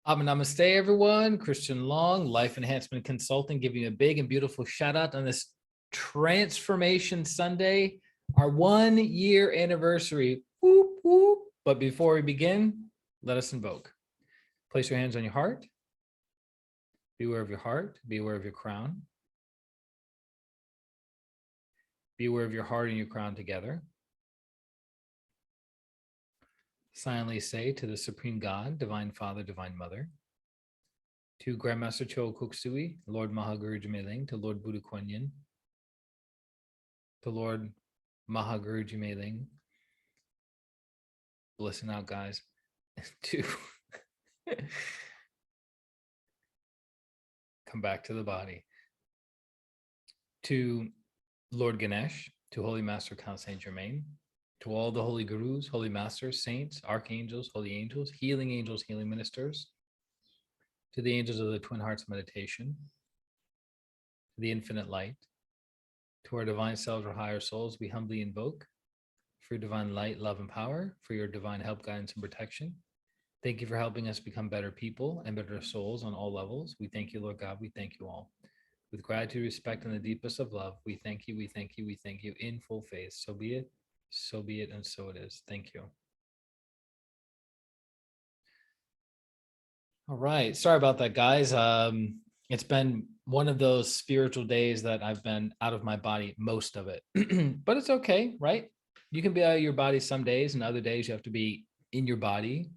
Namaste, everyone. Christian Long, Life Enhancement Consulting, giving you a big and beautiful shout out on this Transformation Sunday, our 1 year anniversary. Whoop, whoop. But before we begin, let us invoke. Place your hands on your heart. Be aware of your heart. Be aware of your crown. Be aware of your heart and your crown together. Silently say to the Supreme God, Divine Father, Divine Mother, to Grandmaster Cho Koksui, Lord Mahaguru Jimeling, to Lord Buddha Kuan Yin, to Lord Mahaguru Jimeling, listen out, guys, to come back to the body, to Lord Ganesh, to Holy Master Count Saint Germain, to all the holy gurus, holy masters, saints, archangels, holy angels, healing ministers, to the angels of the Twin Hearts meditation, to the infinite light, to our divine selves or higher souls, we humbly invoke for your divine light, love, and power, for your divine help, guidance, and protection. Thank you for helping us become better people and better souls on all levels. We thank you, Lord God. We thank you all. With gratitude, respect, and the deepest of love, we thank you, we thank you, we thank you in full faith. So be it, and so it is. Thank you. All right. Sorry about that, guys. It's been one of those spiritual days that I've been out of my body most of it, but it's okay, right? You can be out of your body some days, and other days you have to be in your body,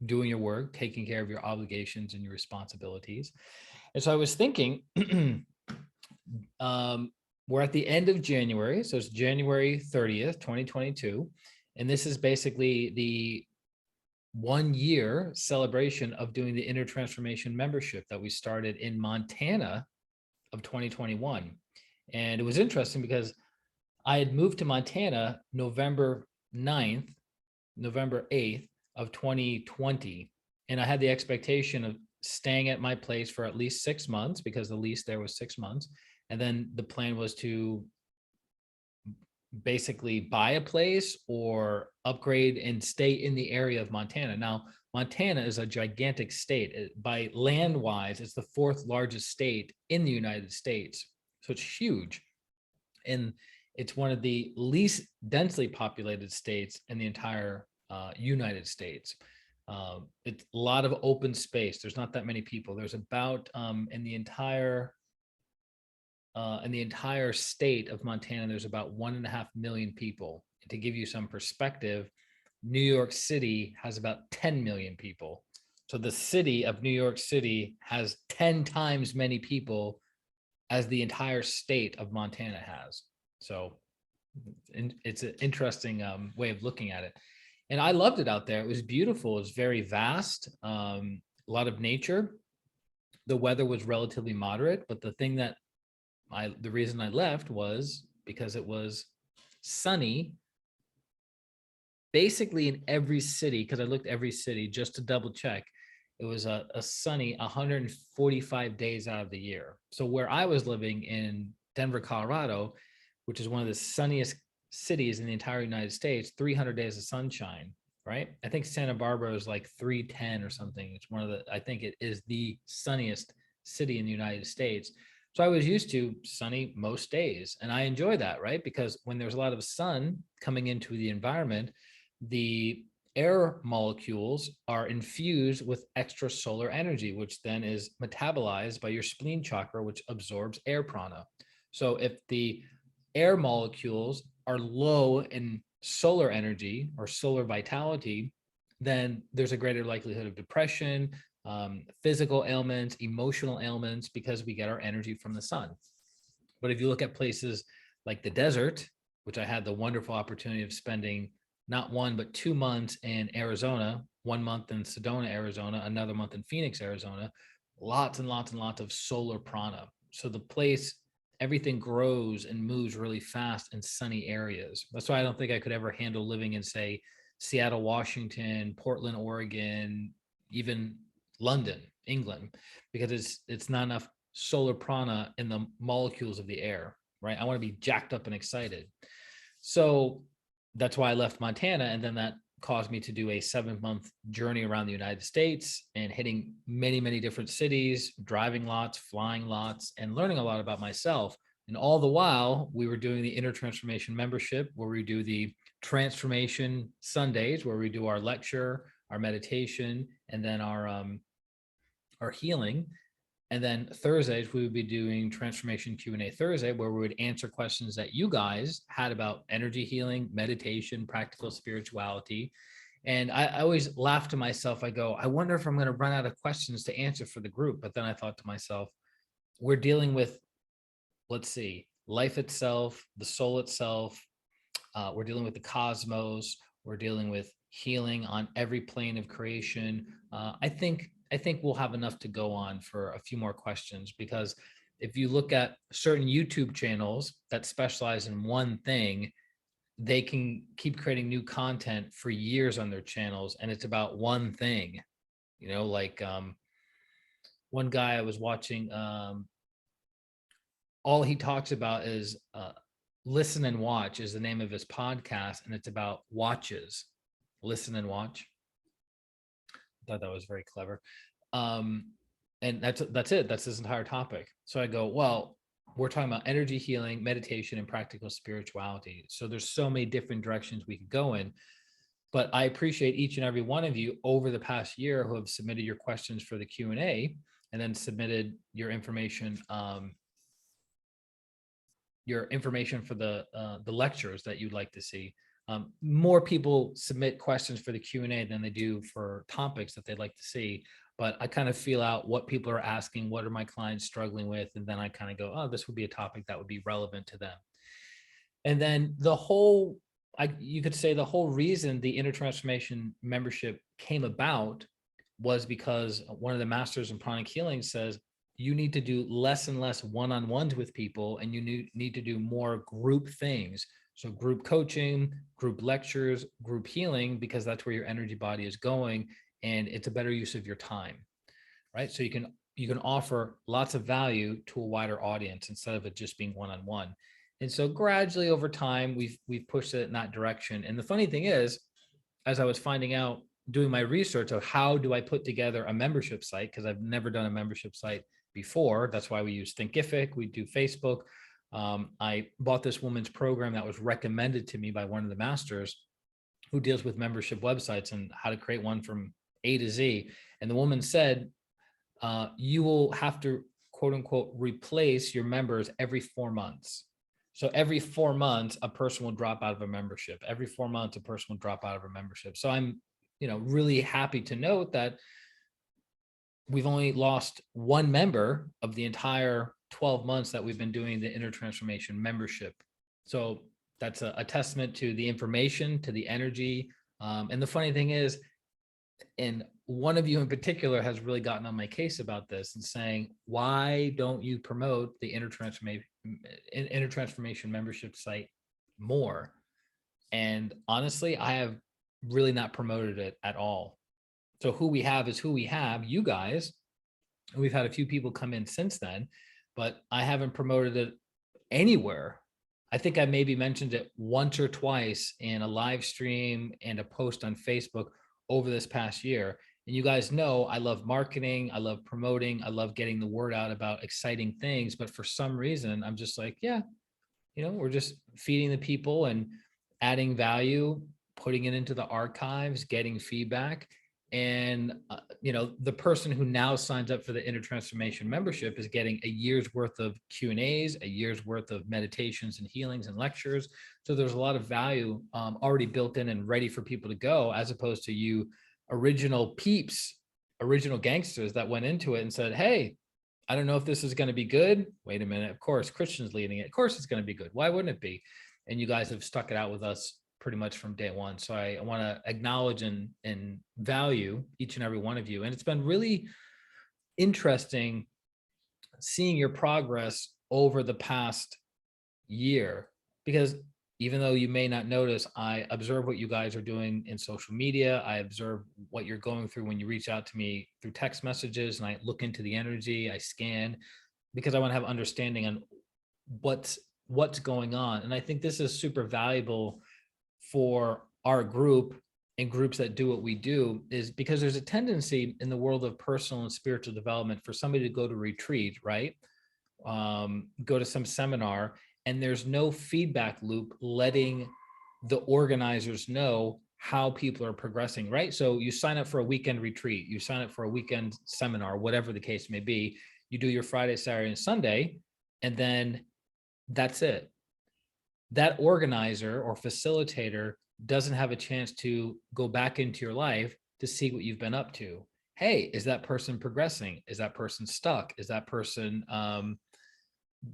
doing your work, taking care of your obligations and your responsibilities. And so I was thinking, we're at the end of January. So it's January 30th, 2022. And this is basically the 1 year celebration of doing the Inner Transformation membership that we started in Montana of 2021. And it was interesting because I had moved to Montana November 9th, November 8th of 2020. And I had the expectation of staying at my place for at least 6 months because the lease there was 6 months. And then the plan was to basically buy a place or upgrade and stay in the area of Montana. Now, Montana is a gigantic state. By land wise, it's the 4th largest state in the United States. So it's huge. And it's one of the least densely populated states in the entire United States. It's a lot of open space. There's not that many people. There's about in the entire state of Montana, there's about 1.5 million people. And to give you some perspective, New York City has about 10 million people. So the city of New York City has 10 times many people as the entire state of Montana has. So it's an interesting way of looking at it. And I loved it out there. It was beautiful. It was very vast, a lot of nature. The weather was relatively moderate, but the thing that the reason I left was because it was sunny basically in every city, because I looked every city just to double check. It was a sunny 145 days out of the year. So where I was living in Denver, Colorado, which is one of the sunniest cities in the entire United States, 300 days of sunshine, right? I think Santa Barbara is like 310 or something. It's one of the, I think it is the sunniest city in the United States. So I was used to sunny most days, and I enjoy that, right? Because when there's a lot of sun coming into the environment, the air molecules are infused with extra solar energy, which then is metabolized by your spleen chakra, which absorbs air prana. So if the air molecules are low in solar energy or solar vitality, then there's a greater likelihood of depression, physical ailments, emotional ailments, because we get our energy from the sun. But if you look at places like the desert, which I had the wonderful opportunity of spending not 1, but 2 months in Arizona, 1 month in Sedona, Arizona, another month in Phoenix, Arizona, lots and lots and lots of solar prana. So the place, everything grows and moves really fast in sunny areas. That's why I don't think I could ever handle living in, say, Seattle, Washington, Portland, Oregon, even London, England, because it's not enough solar prana in the molecules of the air, right? I want to be jacked up and excited. So that's why I left Montana. And then that caused me to do a 7-month journey around the United States and hitting many, many different cities, driving lots, flying lots, and learning a lot about myself. And all the while, we were doing the Inner Transformation membership, where we do the Transformation Sundays, where we do our lecture, our meditation, and then our healing. And then Thursdays, we would be doing Transformation Q&A Thursday, where we would answer questions that you guys had about energy healing, meditation, practical spirituality. And I always laugh to myself. I go, I wonder if I'm going to run out of questions to answer for the group. But then I thought to myself, we're dealing with, let's see, life itself, the soul itself. We're dealing with the cosmos. We're dealing with healing on every plane of creation. I think we'll have enough to go on for a few more questions, because if you look at certain YouTube channels that specialize in one thing, they can keep creating new content for years on their channels, and it's about one thing. Like one guy I was watching, all he talks about is Listen and Watch is the name of his podcast, and it's about watches. Listen and Watch. I thought that was very clever. And that's it. That's this entire topic. So I go, well, we're talking about energy healing, meditation, and practical spirituality. So there's so many different directions we could go in. But I appreciate each and every one of you over the past year who have submitted your questions for the Q&A, and then submitted your information for the lectures that you'd like to see. More people submit questions for the Q&A than they do for topics that they'd like to see. But I kind of feel out what people are asking, what are my clients struggling with? And then I kind of go, oh, this would be a topic that would be relevant to them. And then you could say the whole reason the Inner Transformation membership came about was because one of the masters in Pranic healing says, you need to do less and less one-on-ones with people, and you need to do more group things. So group coaching, group lectures, group healing, because that's where your energy body is going, and it's a better use of your time, right? So you can offer lots of value to a wider audience instead of it just being one-on-one. And so gradually over time, we've pushed it in that direction. And the funny thing is, as I was finding out, doing my research of how do I put together a membership site, because I've never done a membership site before. That's why we use Thinkific. We do Facebook. I bought this woman's program that was recommended to me by one of the masters who deals with membership websites and how to create one from A to Z. And the woman said, you will have to, quote unquote, replace your members every 4 months. So every 4 months, a person will drop out of a membership. Every 4 months, a person will drop out of a membership. So I'm, really happy to note that we've only lost one member of the entire 12 months that we've been doing the Inner Transformation membership. So that's a testament to the information, to the energy. And the funny thing is, and one of you in particular has really gotten on my case about this and saying, why don't you promote the Inner Transformation membership site more? And honestly, I have really not promoted it at all. So who we have is who we have, you guys. We've had a few people come in since then, but I haven't promoted it anywhere. I think I maybe mentioned it once or twice in a live stream and a post on Facebook over this past year. And you guys know I love marketing, I love promoting, I love getting the word out about exciting things. But for some reason, I'm just like, yeah, we're just feeding the people and adding value, putting it into the archives, getting feedback. And, the person who now signs up for the Inner Transformation membership is getting a year's worth of Q&As, a year's worth of meditations and healings and lectures. So there's a lot of value already built in and ready for people to go, as opposed to you original peeps, original gangsters that went into it and said, hey, I don't know if this is going to be good. Wait a minute. Of course, Christian's leading it. Of course, it's going to be good. Why wouldn't it be? And you guys have stuck it out with us pretty much from day one. So I want to acknowledge and value each and every one of you. And it's been really interesting seeing your progress over the past year, because even though you may not notice, I observe what you guys are doing in social media. I observe what you're going through when you reach out to me through text messages, and I look into the energy, I scan, because I want to have understanding on what's going on. And I think this is super valuable for our group and groups that do what we do is because there's a tendency in the world of personal and spiritual development for somebody to go to retreat, right? Go to some seminar, and there's no feedback loop letting the organizers know how people are progressing, right? So you sign up for a weekend retreat, you sign up for a weekend seminar, whatever the case may be. You do your Friday, Saturday, and Sunday, and then that's it. That organizer or facilitator doesn't have a chance to go back into your life to see what you've been up to. Hey, is that person progressing? Is that person stuck? Is that person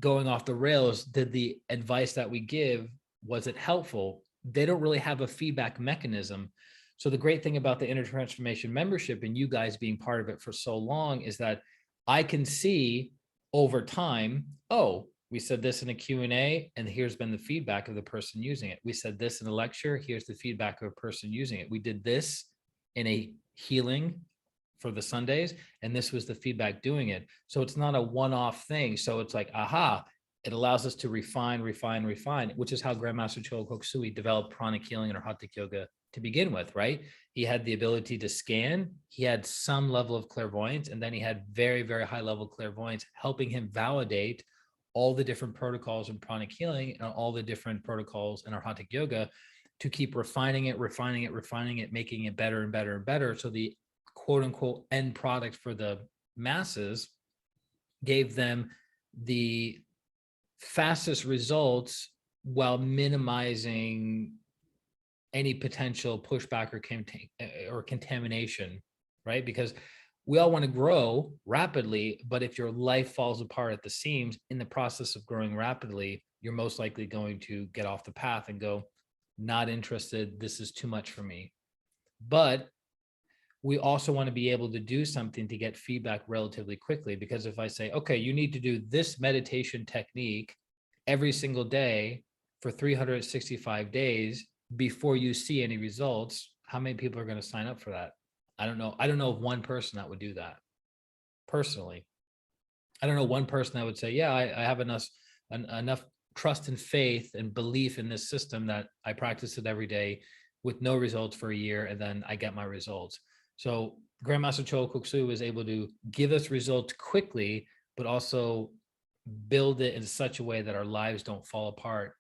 going off the rails? Did the advice that we give, was it helpful? They don't really have a feedback mechanism. So the great thing about the Inner Transformation membership and you guys being part of it for so long is that I can see over time, oh, we said this in a Q&A, and here's been the feedback of the person using it. We said this in a lecture, here's the feedback of a person using it. We did this in a healing for the Sundays, and this was the feedback doing it. So it's not a one-off thing. So it's like, aha, it allows us to refine, which is how Grandmaster Choa Koksui developed pranic healing and Arhatic yoga to begin with, right? He had the ability to scan, he had some level of clairvoyance, and then he had very, very high level clairvoyance helping him validate all the different protocols in pranic healing and all the different protocols in Arhatic yoga to keep refining it, making it better and better and better. So the quote unquote end product for the masses gave them the fastest results while minimizing any potential pushback or contamination, right? Because we all want to grow rapidly, but if your life falls apart at the seams in the process of growing rapidly, you're most likely going to get off the path and go, not interested, this is too much for me. But we also want to be able to do something to get feedback relatively quickly, because if I say, okay, you need to do this meditation technique every single day for 365 days before you see any results, how many people are going to sign up for that? I don't know. I don't know of one person that would do that personally. I don't know one person that would say, yeah, I have enough trust and faith and belief in this system that I practice it every day with no results for a year, and then I get my results. So Grandmaster Choa Koksui was able to give us results quickly, but also build it in such a way that our lives don't fall apart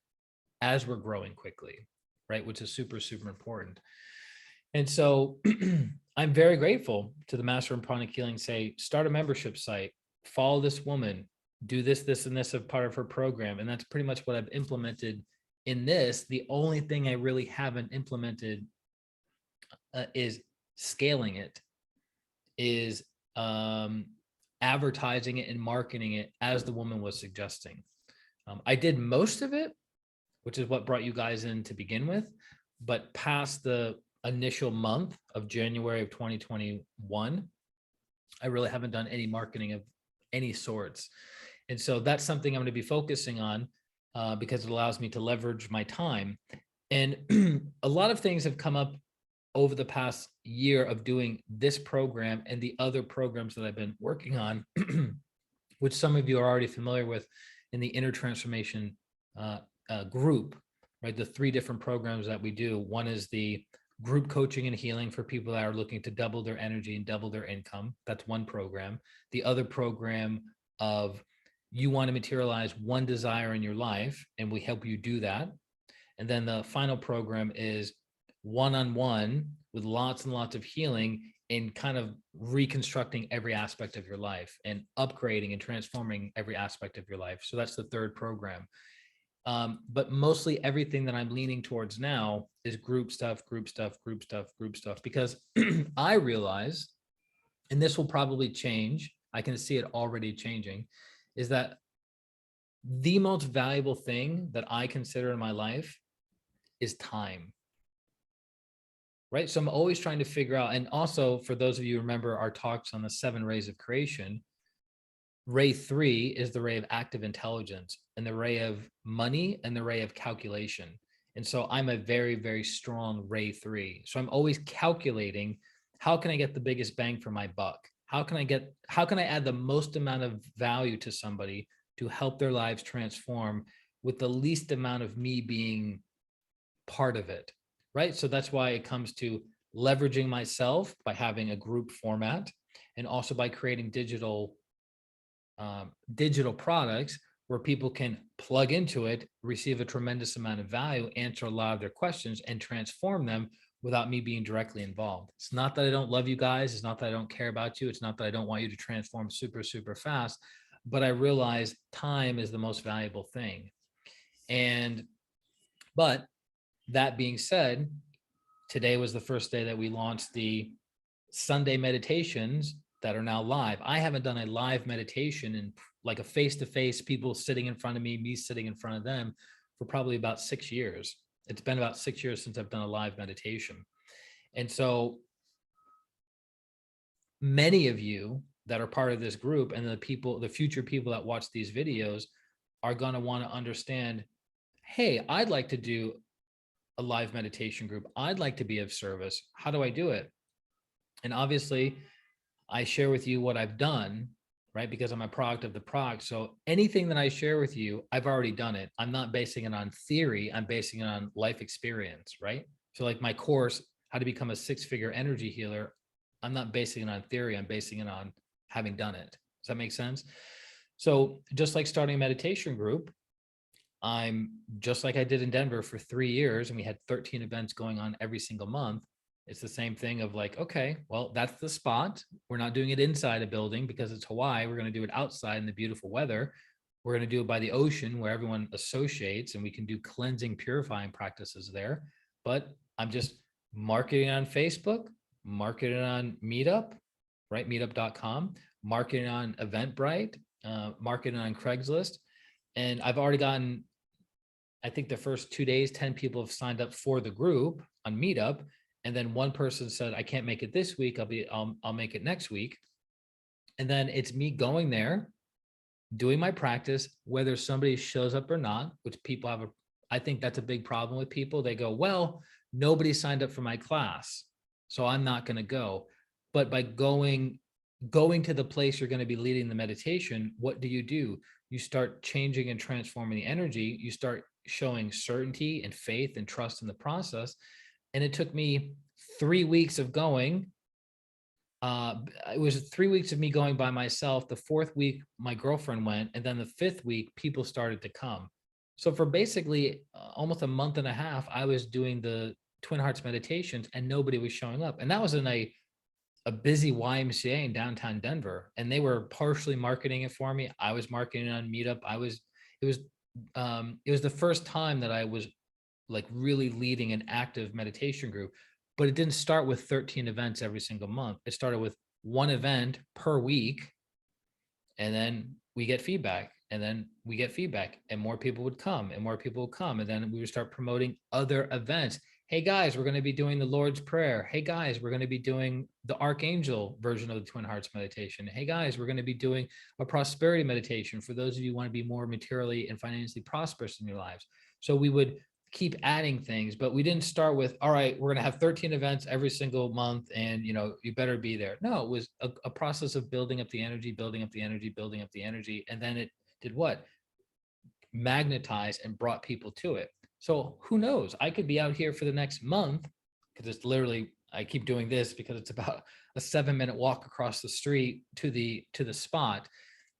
as we're growing quickly, right? Which is super, super important. And so I'm very grateful to the Master in Pranic Healing say, start a membership site, follow this woman, do this, this, and this as part of her program. And that's pretty much what I've implemented in this. The only thing I really haven't implemented is scaling it, is advertising it and marketing it as the woman was suggesting. I did most of it, which is what brought you guys in to begin with, but past the initial month of January of 2021, I really haven't done any marketing of any sorts. And so that's something I'm going to be focusing on because it allows me to leverage my time. And a lot of things have come up over the past year of doing this program and the other programs that I've been working on, which some of you are already familiar with in the Inner Transformation group, right? The 3 different programs that we do. One is the group coaching and healing for people that are looking to double their energy and double their income. That's one program. The other program of you want to materialize one desire in your life, and we help you do that. And then the final program is one-on-one with lots and lots of healing in kind of reconstructing every aspect of your life and upgrading and transforming every aspect of your life. So that's the 3rd program. But mostly everything that I'm leaning towards now is group stuff, because I realize, and this will probably change, I can see it already changing, is that the most valuable thing that I consider in my life is time. Right? So I'm always trying to figure out, and also for those of you who remember our talks on the 7 rays of creation, ray 3 is the ray of active intelligence and the ray of money and the ray of calculation. And so I'm a very, very strong ray 3. So I'm always calculating, how can I get the biggest bang for my buck? How can I add the most amount of value to somebody to help their lives transform with the least amount of me being part of it, right? So that's why it comes to leveraging myself by having a group format, and also by creating digital products where people can plug into it, receive a tremendous amount of value, answer a lot of their questions, and transform them without me being directly involved. It's not that I don't love you guys. It's not that I don't care about you. It's not that I don't want you to transform super, super fast, but I realize time is the most valuable thing. But that being said, today was the first day that we launched the Sunday meditations that are now live. I haven't done a live meditation in like a face-to-face, people sitting in front of me sitting in front of them, for probably about 6 years. It's been about 6 years since I've done a live meditation. And so many of you that are part of this group, and the future people that watch these videos, are going to want to understand, hey, I'd like to do a live meditation group. I'd like to be of service. How do I do it? And obviously, I share with you what I've done, right? Because I'm a product of the product. So anything that I share with you, I've already done it. I'm not basing it on theory. I'm basing it on life experience, right? So like my course, How to Become a Six-Figure Energy Healer, I'm not basing it on theory. I'm basing it on having done it. Does that make sense? So just like starting a meditation group, I'm just like I did in Denver for 3 years, and we had 13 events going on every single month. It's the same thing of like, okay, well, that's the spot. We're not doing it inside a building because it's Hawaii. We're going to do it outside in the beautiful weather. We're going to do it by the ocean where everyone associates, and we can do cleansing, purifying practices there. But I'm just marketing on Facebook, marketing on Meetup, right? Meetup.com, marketing on Eventbrite, marketing on Craigslist. And I've already gotten, I think the first 2 days, 10 people have signed up for the group on Meetup. And then one person said, I can't make it this week. I'll make it next week. And then it's me going there, doing my practice, whether somebody shows up or not, which people have I think that's a big problem with people. They go, well, nobody signed up for my class, so I'm not going to go. But by going to the place you're going to be leading the meditation, what do? You start changing and transforming the energy. You start showing certainty and faith and trust in the process. And it took me 3 weeks of going. It was 3 weeks of me going by myself. The 4th week, my girlfriend went. And then the 5th week, people started to come. So for basically almost a month and a half, I was doing the Twin Hearts meditations and nobody was showing up. And that was in a busy YMCA in downtown Denver. And they were partially marketing it for me. I was marketing on Meetup. It was the first time that I was like really leading an active meditation group, but it didn't start with 13 events every single month. It started with one event per week. And then we get feedback, and then we get feedback, and more people would come, and more people would come. And then we would start promoting other events. Hey guys, we're going to be doing the Lord's Prayer. Hey guys, we're going to be doing the Archangel version of the Twin Hearts meditation. Hey guys, we're going to be doing a prosperity meditation for those of you who want to be more materially and financially prosperous in your lives. So we would keep adding things, but we didn't start with, all right, we're going to have 13 events every single month, and you better be there. No, it was a process of building up the energy, building up the energy, building up the energy. And then it did what? Magnetized and brought people to it. So who knows? I could be out here for the next month, because it's literally, I keep doing this because it's about a 7-minute walk across the street to the spot.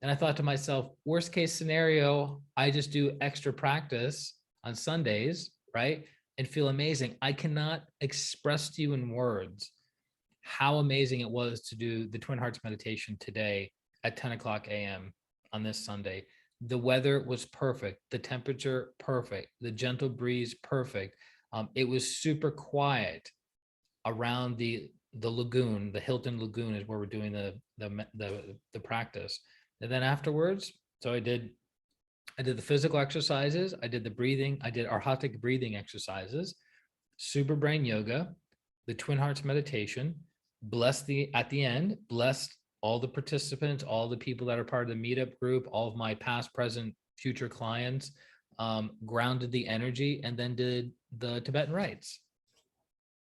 And I thought to myself, worst case scenario, I just do extra practice on Sundays, right? And feel amazing. I cannot express to you in words how amazing it was to do the Twin Hearts meditation today at 10 o'clock a.m. on this Sunday. The weather was perfect. The temperature, perfect. The gentle breeze, perfect. It was super quiet around the lagoon. The Hilton Lagoon is where we're doing the practice. And then afterwards, so I did the physical exercises. I did the breathing. I did Arhatic breathing exercises, super brain yoga, the Twin Hearts meditation, at the end, blessed all the participants, all the people that are part of the Meetup group, all of my past, present, future clients, grounded the energy, and then did the Tibetan rites.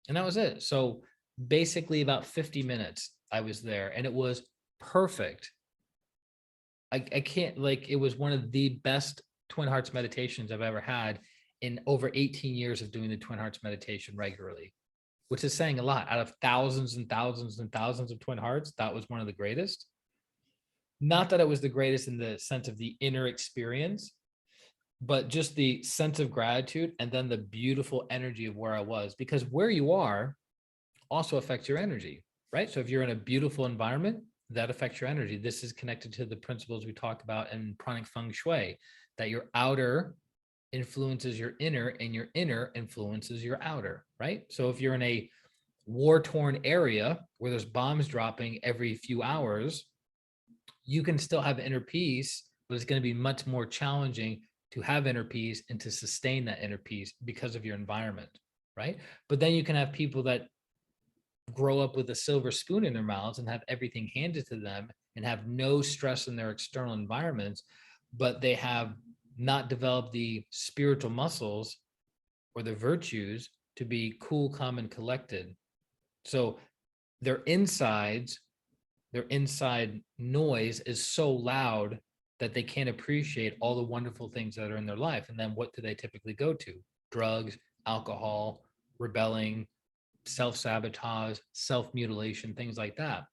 And that was it. So basically about 50 minutes I was there, and it was perfect. I can't, like, it was one of the best Twin Hearts meditations I've ever had in over 18 years of doing the Twin Hearts meditation regularly. which is saying a lot. Out of thousands and thousands and thousands of twin hearts, that was one of the greatest. Not that it was the greatest in the sense of the inner experience, but just the sense of gratitude and then the beautiful energy of where I was, because where you are also affects your energy, right? So if you're in a beautiful environment, that affects your energy. This is connected to the principles we talk about in Pranic Feng Shui, that your outer influences your inner and your inner influences your outer, right? So if you're in a war-torn area where there's bombs dropping every few hours, you can still have inner peace, but it's going to be much more challenging to have inner peace and to sustain that inner peace because of your environment, right? But then you can have people that grow up with a silver spoon in their mouths and have everything handed to them and have no stress in their external environments, but they have not developed the spiritual muscles or the virtues to be cool, calm, and collected. So their insides, their inside noise is so loud that they can't appreciate all the wonderful things that are in their life. And then what do they typically go to? Drugs, alcohol, rebelling, self-sabotage, self-mutilation, things like that,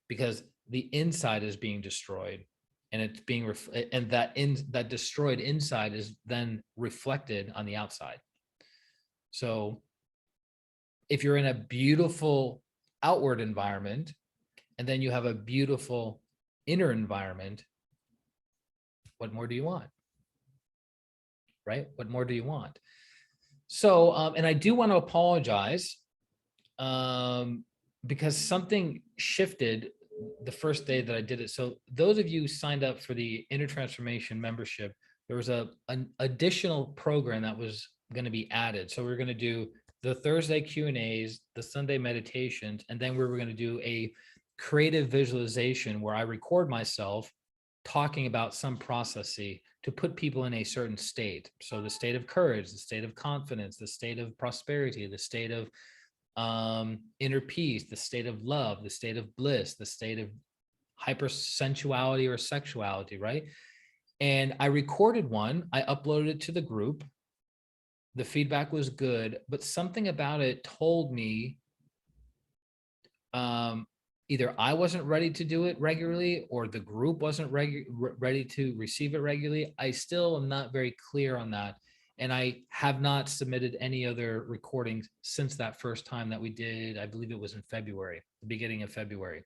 because the inside is being destroyed, and it's being and that destroyed inside is then reflected on the outside. So if you're in a beautiful outward environment and then you have a beautiful inner environment, what more do you want? Right? What more do you want? So, and I do want to apologize because something shifted the first day that I did it. So those of you signed up for the Inner Transformation membership, there was an additional program that was going to be added. So we're going to do the Thursday Q&As, the Sunday meditations, and then we were going to do a creative visualization where I record myself talking about some processy to put people in a certain state. So the state of courage, the state of confidence, the state of prosperity, the state of inner peace, the state of love, the state of bliss, the state of hypersensuality or sexuality, right? And I recorded one, I uploaded it to the group. The feedback was good, but something about it told me either I wasn't ready to do it regularly or the group wasn't ready to receive it regularly. I still am not very clear on that. And I have not submitted any other recordings since that first time that we did. I believe it was in February, the beginning of February,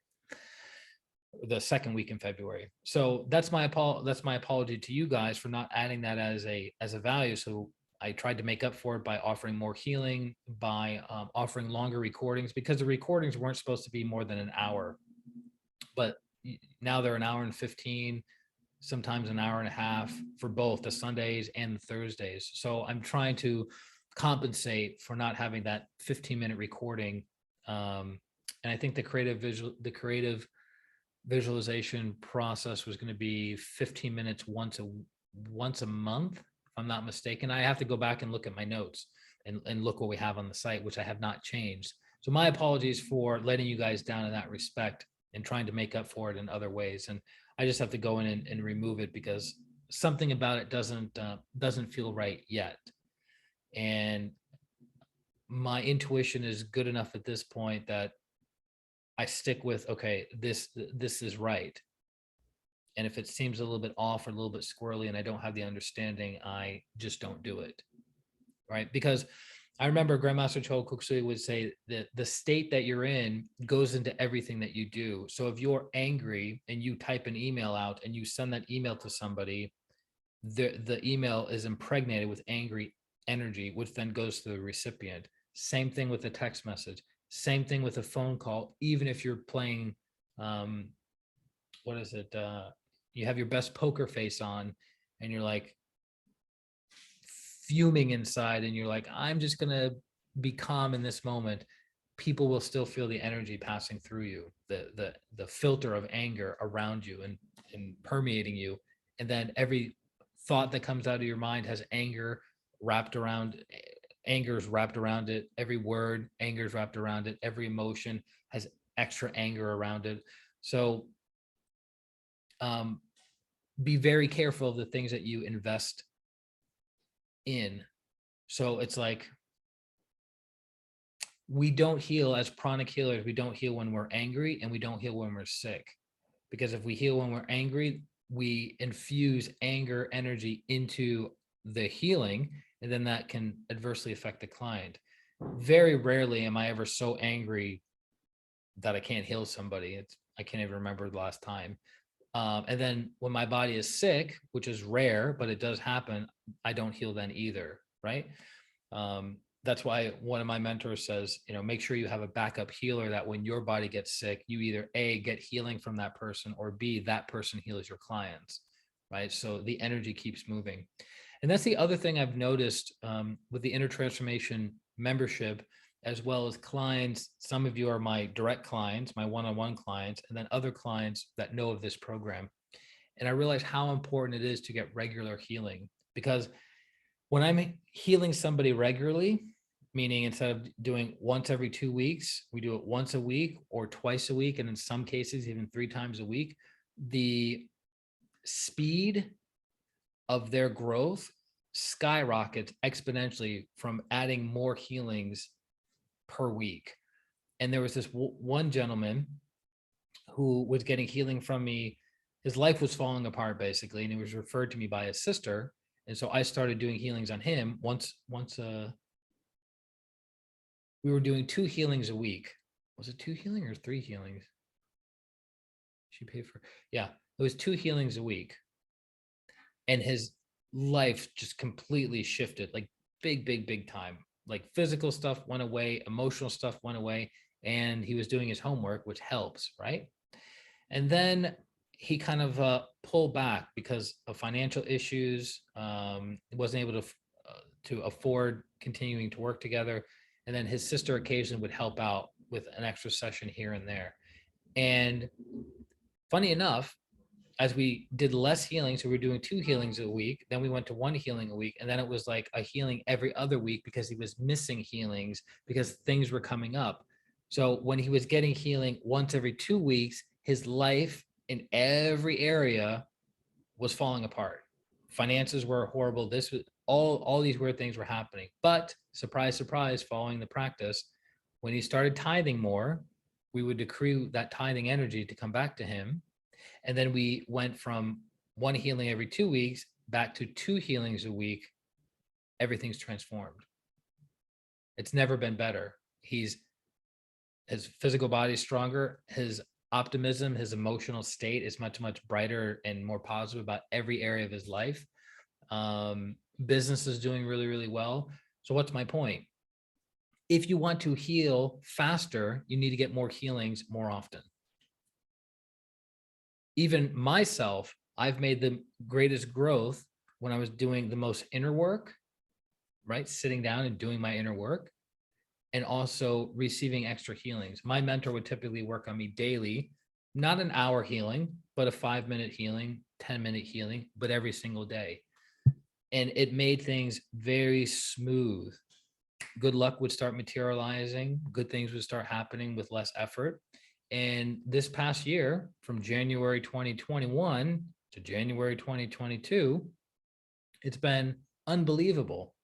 the second week in February. So that's my apology to you guys for not adding that as a value. So I tried to make up for it by offering more healing, by offering longer recordings, because the recordings weren't supposed to be more than an hour, but now they're an hour and 15, sometimes an hour and a half for both the Sundays and the Thursdays. So I'm trying to compensate for not having that 15-minute recording. And I think the creative visualization process was going to be 15 minutes once a month, if I'm not mistaken. I have to go back and look at my notes and look what we have on the site, which I have not changed. So my apologies for letting you guys down in that respect and trying to make up for it in other ways. And I just have to go in and remove it because something about it doesn't feel right yet. And my intuition is good enough at this point that I stick with, okay, this is right. And if it seems a little bit off or a little bit squirrely and I don't have the understanding, I just don't do it. Right? Because I remember Grandmaster Cho Kuk-Sui would say that the state that you're in goes into everything that you do. So if you're angry and you type an email out and you send that email to somebody, the email is impregnated with angry energy, which then goes to the recipient. Same thing with a text message. Same thing with a phone call. Even if you're playing, what is it? You have your best poker face on and you're like, fuming inside and you're like, I'm just going to be calm in this moment, people will still feel the energy passing through you, the filter of anger around you and permeating you. And then every thought that comes out of your mind has anger wrapped around, anger is wrapped around it. Every word, anger is wrapped around it. Every emotion has extra anger around it. So be very careful of the things that you invest in. So it's like, we don't heal as pranic healers. We don't heal when we're angry, and we don't heal when we're sick. Because if we heal when we're angry, we infuse anger energy into the healing, and then that can adversely affect the client. Very rarely am I ever so angry that I can't heal somebody. I can't even remember the last time. And then when my body is sick, which is rare, but it does happen, I don't heal then either, right? That's why one of my mentors says, make sure you have a backup healer, that when your body gets sick, you either A, get healing from that person, or B, that person heals your clients, right? So the energy keeps moving. And that's the other thing I've noticed with the Inner Transformation membership, as well as clients. Some of you are my direct clients, my one-on-one clients, and then other clients that know of this program. And I realize how important it is to get regular healing, because when I'm healing somebody regularly, meaning instead of doing once every 2 weeks, we do it once a week or twice a week, and in some cases, even 3 times a week, the speed of their growth skyrockets exponentially from adding more healings per week. And there was this one gentleman who was getting healing from me. His life was falling apart basically, and he was referred to me by his sister. And so I started doing healings on him. Once we were doing 2 healings a week. Was it 2 healing or 3 healings? She paid for, yeah, it was 2 healings a week. And his life just completely shifted, like big time. Like physical stuff went away, emotional stuff went away, and he was doing his homework, which helps, right? And then he kind of pulled back because of financial issues. Wasn't able to afford continuing to work together. And then his sister occasionally would help out with an extra session here and there. And funny enough, as we did less healing, so we were doing 2 healings a week, then we went to 1 healing a week, and then it was like a healing every other week because he was missing healings because things were coming up. So when he was getting healing once every 2 weeks, his life in every area was falling apart. Finances were horrible. This was all these weird things were happening. But surprise, surprise, following the practice, when he started tithing more, we would decree that tithing energy to come back to him. And then we went from 1 healing every 2 weeks back to 2 healings a week. Everything's transformed. It's never been better. His physical body is stronger. His optimism, his emotional state is much brighter and more positive about every area of his life. Business is doing really well. So what's my point? If you want to heal faster, you need to get more healings more often. Even myself, I've made the greatest growth when I was doing the most inner work, right? Sitting down and doing my inner work, and also receiving extra healings. My mentor would typically work on me daily, not an hour healing, but a 5-minute healing, 10-minute healing, but every single day. And it made things very smooth. Good luck would start materializing. Good things would start happening with less effort. And this past year, from January 2021 to January 2022, it's been unbelievable.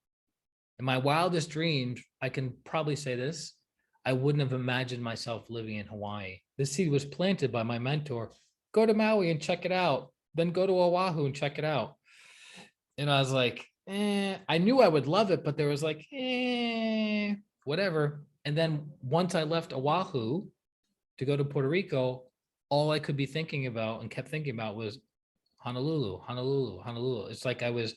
In my wildest dreams, I can probably say this, I wouldn't have imagined myself living in Hawaii. This seed was planted by my mentor. Go to Maui and check it out. Then go to Oahu and check it out. And I was like, I knew I would love it, but there was like, whatever. And then once I left Oahu to go to Puerto Rico, all I could be thinking about and kept thinking about was Honolulu, Honolulu, Honolulu. It's like I was,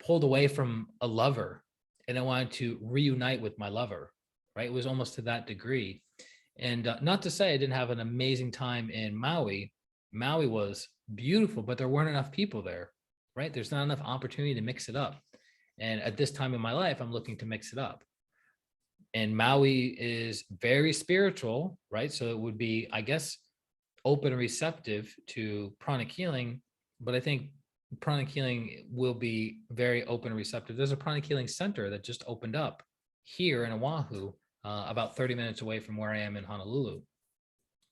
pulled away from a lover, and I wanted to reunite with my lover, right? It was almost to that degree. And not to say I didn't have an amazing time in Maui. Maui was beautiful, but there weren't enough people there, right? There's not enough opportunity to mix it up. And at this time in my life, I'm looking to mix it up. And Maui is very spiritual, right? So it would be, I guess, open and receptive to pranic healing. But I think pranic healing will be very open and receptive. There's a pranic healing center that just opened up here in Oahu, about 30 minutes away from where I am in Honolulu.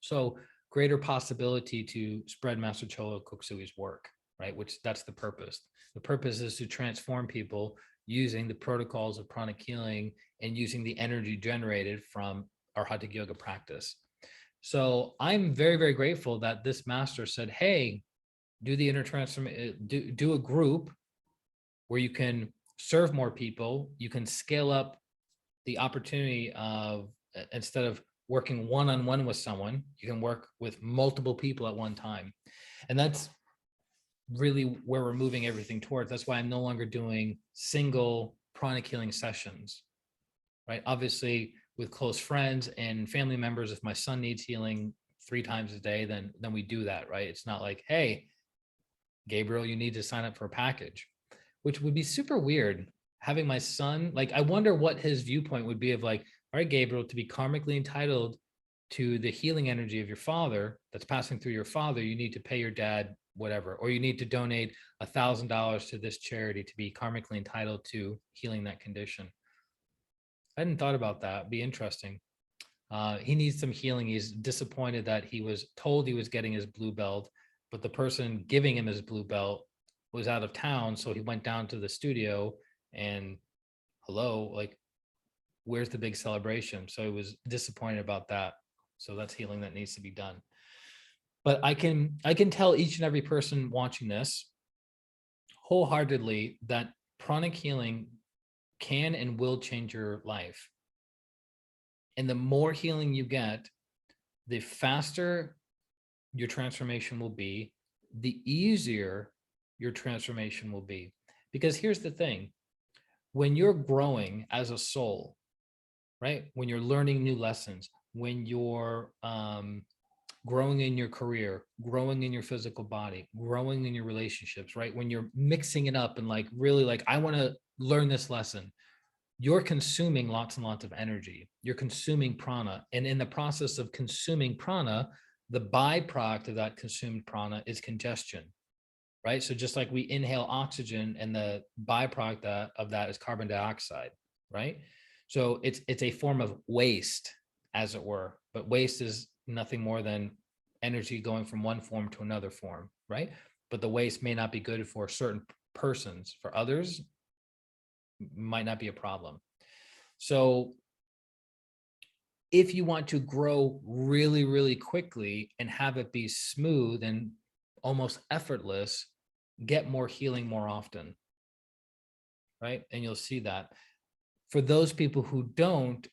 So greater possibility to spread Master Chola Kuksui's work, right? Which that's the purpose. The purpose is to transform people using the protocols of pranic healing and using the energy generated from Arhatic yoga practice. So I'm very, very grateful that this master said, hey, do the inner transformation, do a group where you can serve more people, you can scale up the opportunity of, instead of working one-on-one with someone, you can work with multiple people at one time. And that's really where we're moving everything towards. That's why I'm no longer doing single pranic healing sessions, right? Obviously, with close friends and family members, if my son needs healing 3 times a day, then we do that, right? It's not like, hey, Gabriel, you need to sign up for a package, which would be super weird. Having my son, like, I wonder what his viewpoint would be of like, all right, Gabriel, to be karmically entitled to the healing energy of your father that's passing through your father, you need to pay your dad whatever, or you need to donate $1,000 to this charity to be karmically entitled to healing that condition. I hadn't thought about that. It'd be interesting. He needs some healing. He's disappointed that he was told he was getting his blue belt, but the person giving him his blue belt was out of town. So he went down to the studio and, hello, like, where's the big celebration? So he was disappointed about that. So that's healing that needs to be done. But I can tell each and every person watching this wholeheartedly that pranic healing can and will change your life. And the more healing you get, the faster your transformation will be, the easier your transformation will be. Because here's the thing, when you're growing as a soul, right? When you're learning new lessons, when you're growing in your career, growing in your physical body, growing in your relationships, right? When you're mixing it up and like, really like, I want to learn this lesson, you're consuming lots and lots of energy. You're consuming prana. And in the process of consuming prana, the byproduct of that consumed prana is congestion, right? So just like we inhale oxygen and the byproduct of that is carbon dioxide, right? So it's a form of waste, as it were, but waste is nothing more than energy going from one form to another form, right? But the waste may not be good for certain persons. For others, might not be a problem. So if you want to grow really, really quickly and have it be smooth and almost effortless, get more healing more often, right? And you'll see that. For those people who don't,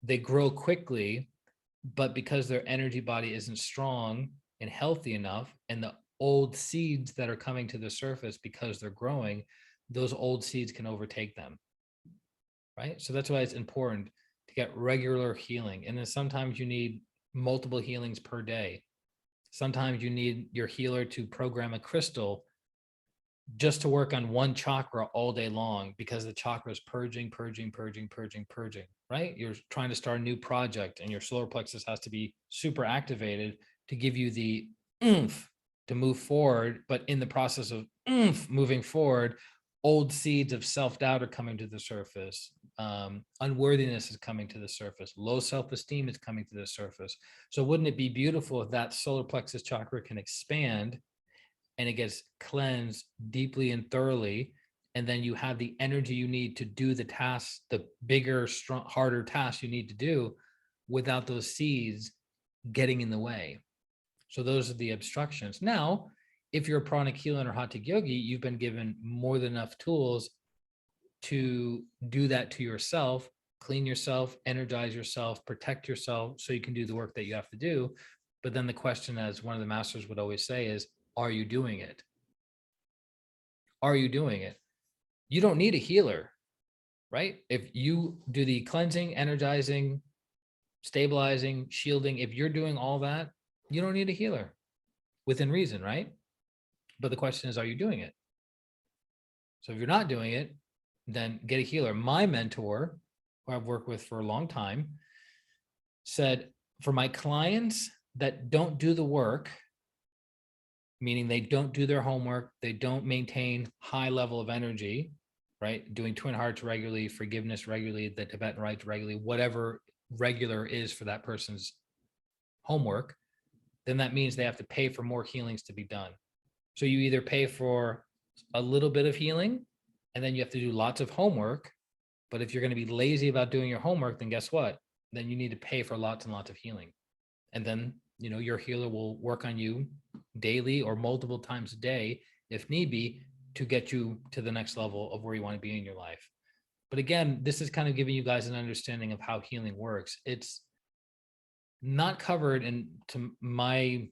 they grow quickly, but because their energy body isn't strong and healthy enough, and the old seeds that are coming to the surface because they're growing, those old seeds can overtake them, right? So that's why it's important to get regular healing. And then sometimes you need multiple healings per day. Sometimes you need your healer to program a crystal just to work on one chakra all day long, because the chakra is purging, right? You're trying to start a new project and your solar plexus has to be super activated to give you the oomph to move forward. But in the process of moving forward, old seeds of self-doubt are coming to the surface. Unworthiness is coming to the surface. Low self-esteem is coming to the surface. So wouldn't it be beautiful if that solar plexus chakra can expand and it gets cleansed deeply and thoroughly, and then you have the energy you need to do the tasks, the bigger, strong, harder tasks you need to do without those seeds getting in the way. So those are the obstructions. Now, if you're a pranic healer or Arhatic yogi, you've been given more than enough tools to do that to yourself, clean yourself, energize yourself, protect yourself, so you can do the work that you have to do. But then the question, as one of the masters would always say, is, are you doing it? Are you doing it? You don't need a healer, right? If you do the cleansing, energizing, stabilizing, shielding, if you're doing all that, you don't need a healer within reason, right? But the question is, are you doing it? So if you're not doing it, then get a healer. My mentor, who I've worked with for a long time, said, for my clients that don't do the work, meaning they don't do their homework, they don't maintain high level of energy, right? Doing twin hearts regularly, forgiveness regularly, the Tibetan rites regularly, whatever regular is for that person's homework, then that means they have to pay for more healings to be done. So you either pay for a little bit of healing And then you have to do lots of homework. But if you're going to be lazy about doing your homework, then guess what? Then you need to pay for lots and lots of healing. And then, your healer will work on you daily or multiple times a day, if need be, to get you to the next level of where you want to be in your life. But again, this is kind of giving you guys an understanding of how healing works. It's not covered in, to my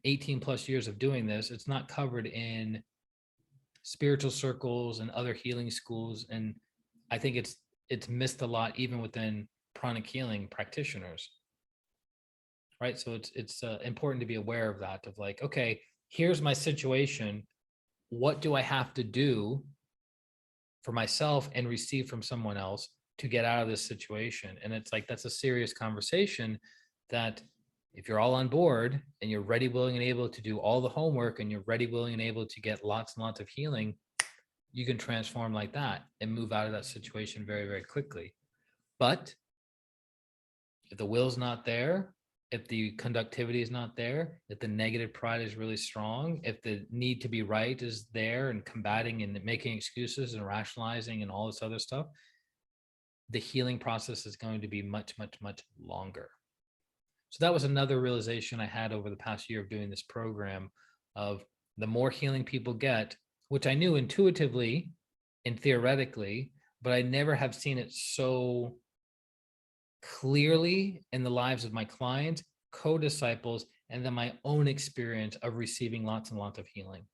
18 plus years of doing this, it's not covered in spiritual circles and other healing schools. And I think it's missed a lot even within pranic healing practitioners. Right. So it's important to be aware of that, of like, okay, here's my situation. What do I have to do for myself and receive from someone else to get out of this situation? And it's like, that's a serious conversation that if you're all on board and you're ready, willing, and able to do all the homework, and you're ready, willing, and able to get lots and lots of healing, you can transform like that and move out of that situation very, very quickly. But if the will's not there, if the conductivity is not there, if the negative pride is really strong, if the need to be right is there and combating and making excuses and rationalizing and all this other stuff, the healing process is going to be much, much, much longer. So that was another realization I had over the past year of doing this program, of the more healing people get, which I knew intuitively and theoretically, but I never have seen it so clearly in the lives of my clients, co-disciples, and then my own experience of receiving lots and lots of healing.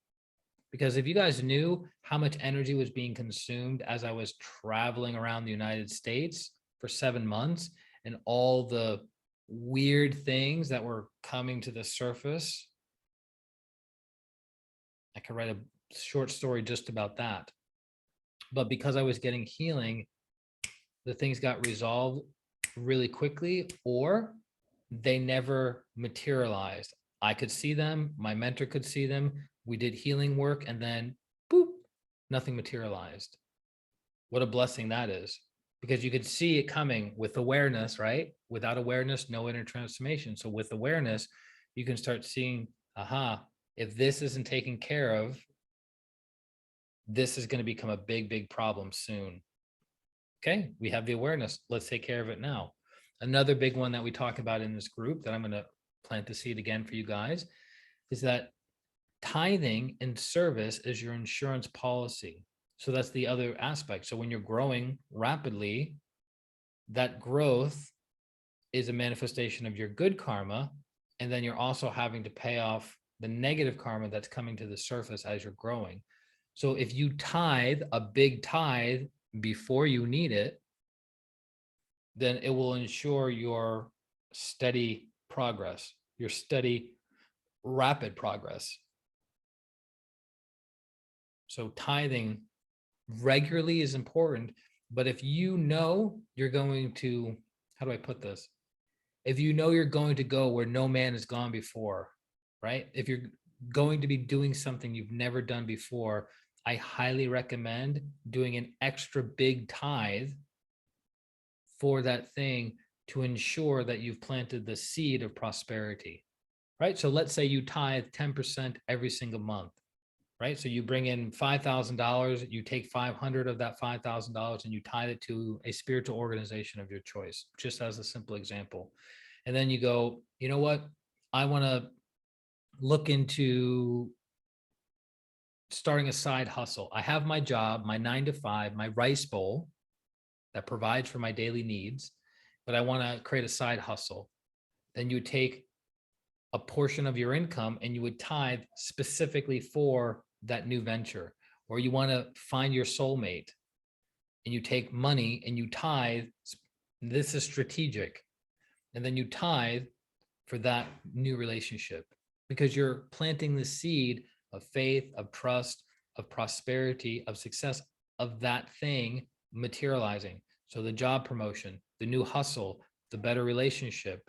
Because if you guys knew how much energy was being consumed as I was traveling around the United States for 7 months, and all the weird things that were coming to the surface, I could write a short story just about that. But because I was getting healing, the things got resolved really quickly, or they never materialized. I could see them, my mentor could see them, we did healing work, and then boop, nothing materialized. What a blessing that is, because you could see it coming with awareness, right? Without awareness, no inner transformation. So with awareness, you can start seeing, aha, if this isn't taken care of, this is going to become a big, big problem soon. Okay, we have the awareness. Let's take care of it now. Another big one that we talk about in this group that I'm going to plant the seed again for you guys is that tithing and service is your insurance policy. So that's the other aspect. So when you're growing rapidly, that growth is a manifestation of your good karma. And then you're also having to pay off the negative karma that's coming to the surface as you're growing. So if you tithe a big tithe before you need it, then it will ensure your steady progress, your steady, rapid progress. So tithing regularly is important, but if you know you're going to, how do I put this? If you know you're going to go where no man has gone before, right? If you're going to be doing something you've never done before, I highly recommend doing an extra big tithe for that thing to ensure that you've planted the seed of prosperity, right? So let's say you tithe 10% every single month, right? So you bring in $5,000, you take 500 of that $5,000 and you tithe it to a spiritual organization of your choice, just as a simple example. And then you go, you know what? I want to look into starting a side hustle. I have my job, my 9 to 5, my rice bowl that provides for my daily needs, but I want to create a side hustle. Then you would take a portion of your income and you would tithe specifically for that new venture. Or you want to find your soulmate and you take money and you tithe. This is strategic. And then you tithe for that new relationship, because you're planting the seed of faith, of trust, of prosperity, of success, of that thing materializing. So the job promotion, the new hustle, the better relationship,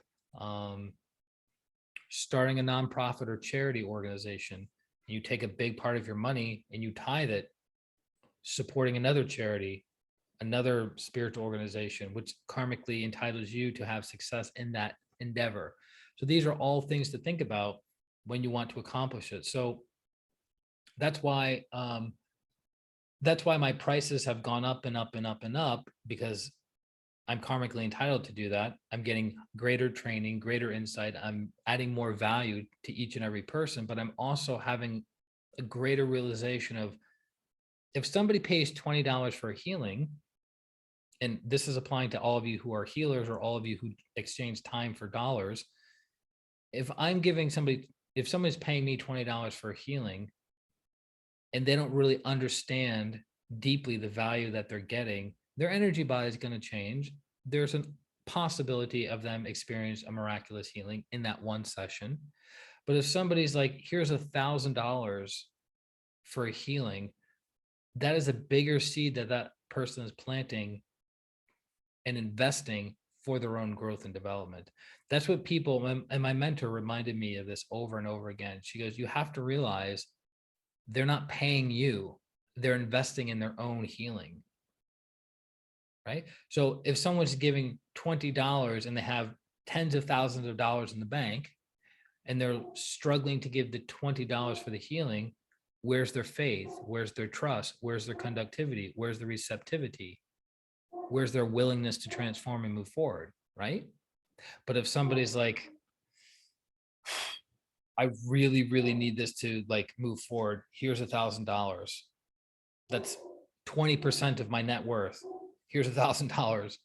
starting a nonprofit or charity organization, you take a big part of your money and you tithe it, supporting another charity, another spiritual organization, which karmically entitles you to have success in that endeavor. So these are all things to think about when you want to accomplish it. So that's why that's why my prices have gone up and up and up and up, because I'm karmically entitled to do that. I'm getting greater training, greater insight. I'm adding more value to each and every person, but I'm also having a greater realization of, if somebody pays $20 for a healing, and this is applying to all of you who are healers or all of you who exchange time for dollars. If somebody's paying me $20 for a healing and they don't really understand deeply the value that they're getting, their energy body is going to change. There's a possibility of them experience a miraculous healing in that one session. But if somebody's like, here's $1,000 for a healing, that is a bigger seed that person is planting and investing for their own growth and development. That's what people, and my mentor reminded me of this over and over again. She goes, you have to realize they're not paying you, they're investing in their own healing. Right? So if someone's giving $20 and they have tens of thousands of dollars in the bank, and they're struggling to give the $20 for the healing, where's their faith? Where's their trust? Where's their conductivity? Where's the receptivity? Where's their willingness to transform and move forward? Right? But if somebody's like, I really, really need this to like move forward, here's $1,000. That's 20% of my net worth. Here's $1,000.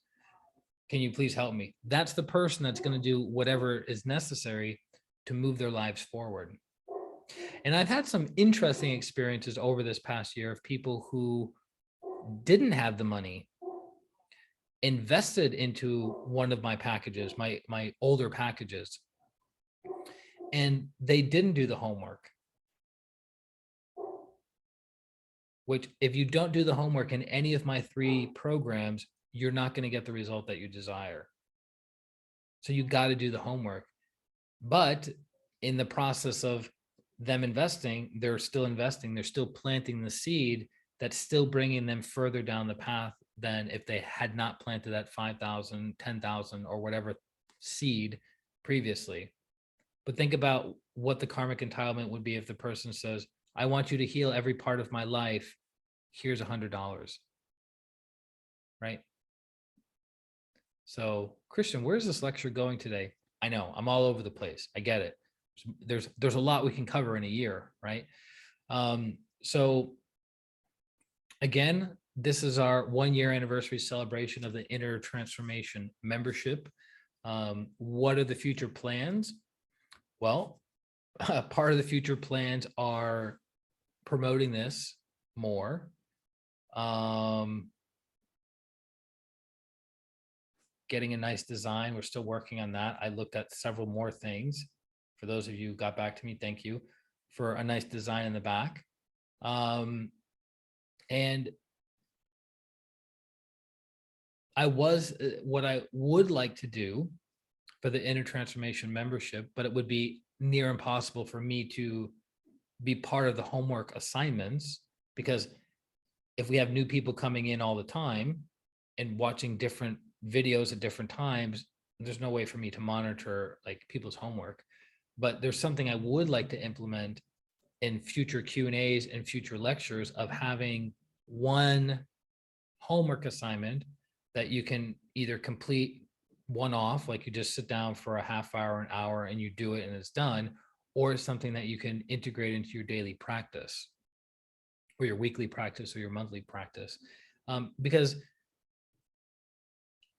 Can you please help me? That's the person that's going to do whatever is necessary to move their lives forward. And I've had some interesting experiences over this past year of people who didn't have the money, invested into one of my packages, my older packages, and they didn't do the homework. Which, if you don't do the homework in any of my 3 programs, you're not going to get the result that you desire. So you got to do the homework. But in the process of them investing, they're still investing, they're still planting the seed that's still bringing them further down the path than if they had not planted that 5,000, 10,000, or whatever seed previously. But think about what the karmic entitlement would be if the person says, I want you to heal every part of my life. Here's $100. Right? So, Christian, where's this lecture going today? I know I'm all over the place. I get it. There's a lot we can cover in a year, right? So again, this is our 1-year anniversary celebration of the Inner Transformation membership. What are the future plans? Well, part of the future plans are promoting this more. Getting a nice design. We're still working on that. I looked at several more things. For those of you who got back to me, thank you for a nice design in the back. And what I would like to do for the Inner Transformation membership, but it would be near impossible for me to be part of the homework assignments, because if we have new people coming in all the time and watching different videos at different times, there's no way for me to monitor like people's homework. But there's something I would like to implement in future Q&As and future lectures, of having one homework assignment that you can either complete one-off, like you just sit down for a half hour, an hour, and you do it and it's done, or something that you can integrate into your daily practice or your weekly practice or your monthly practice. Because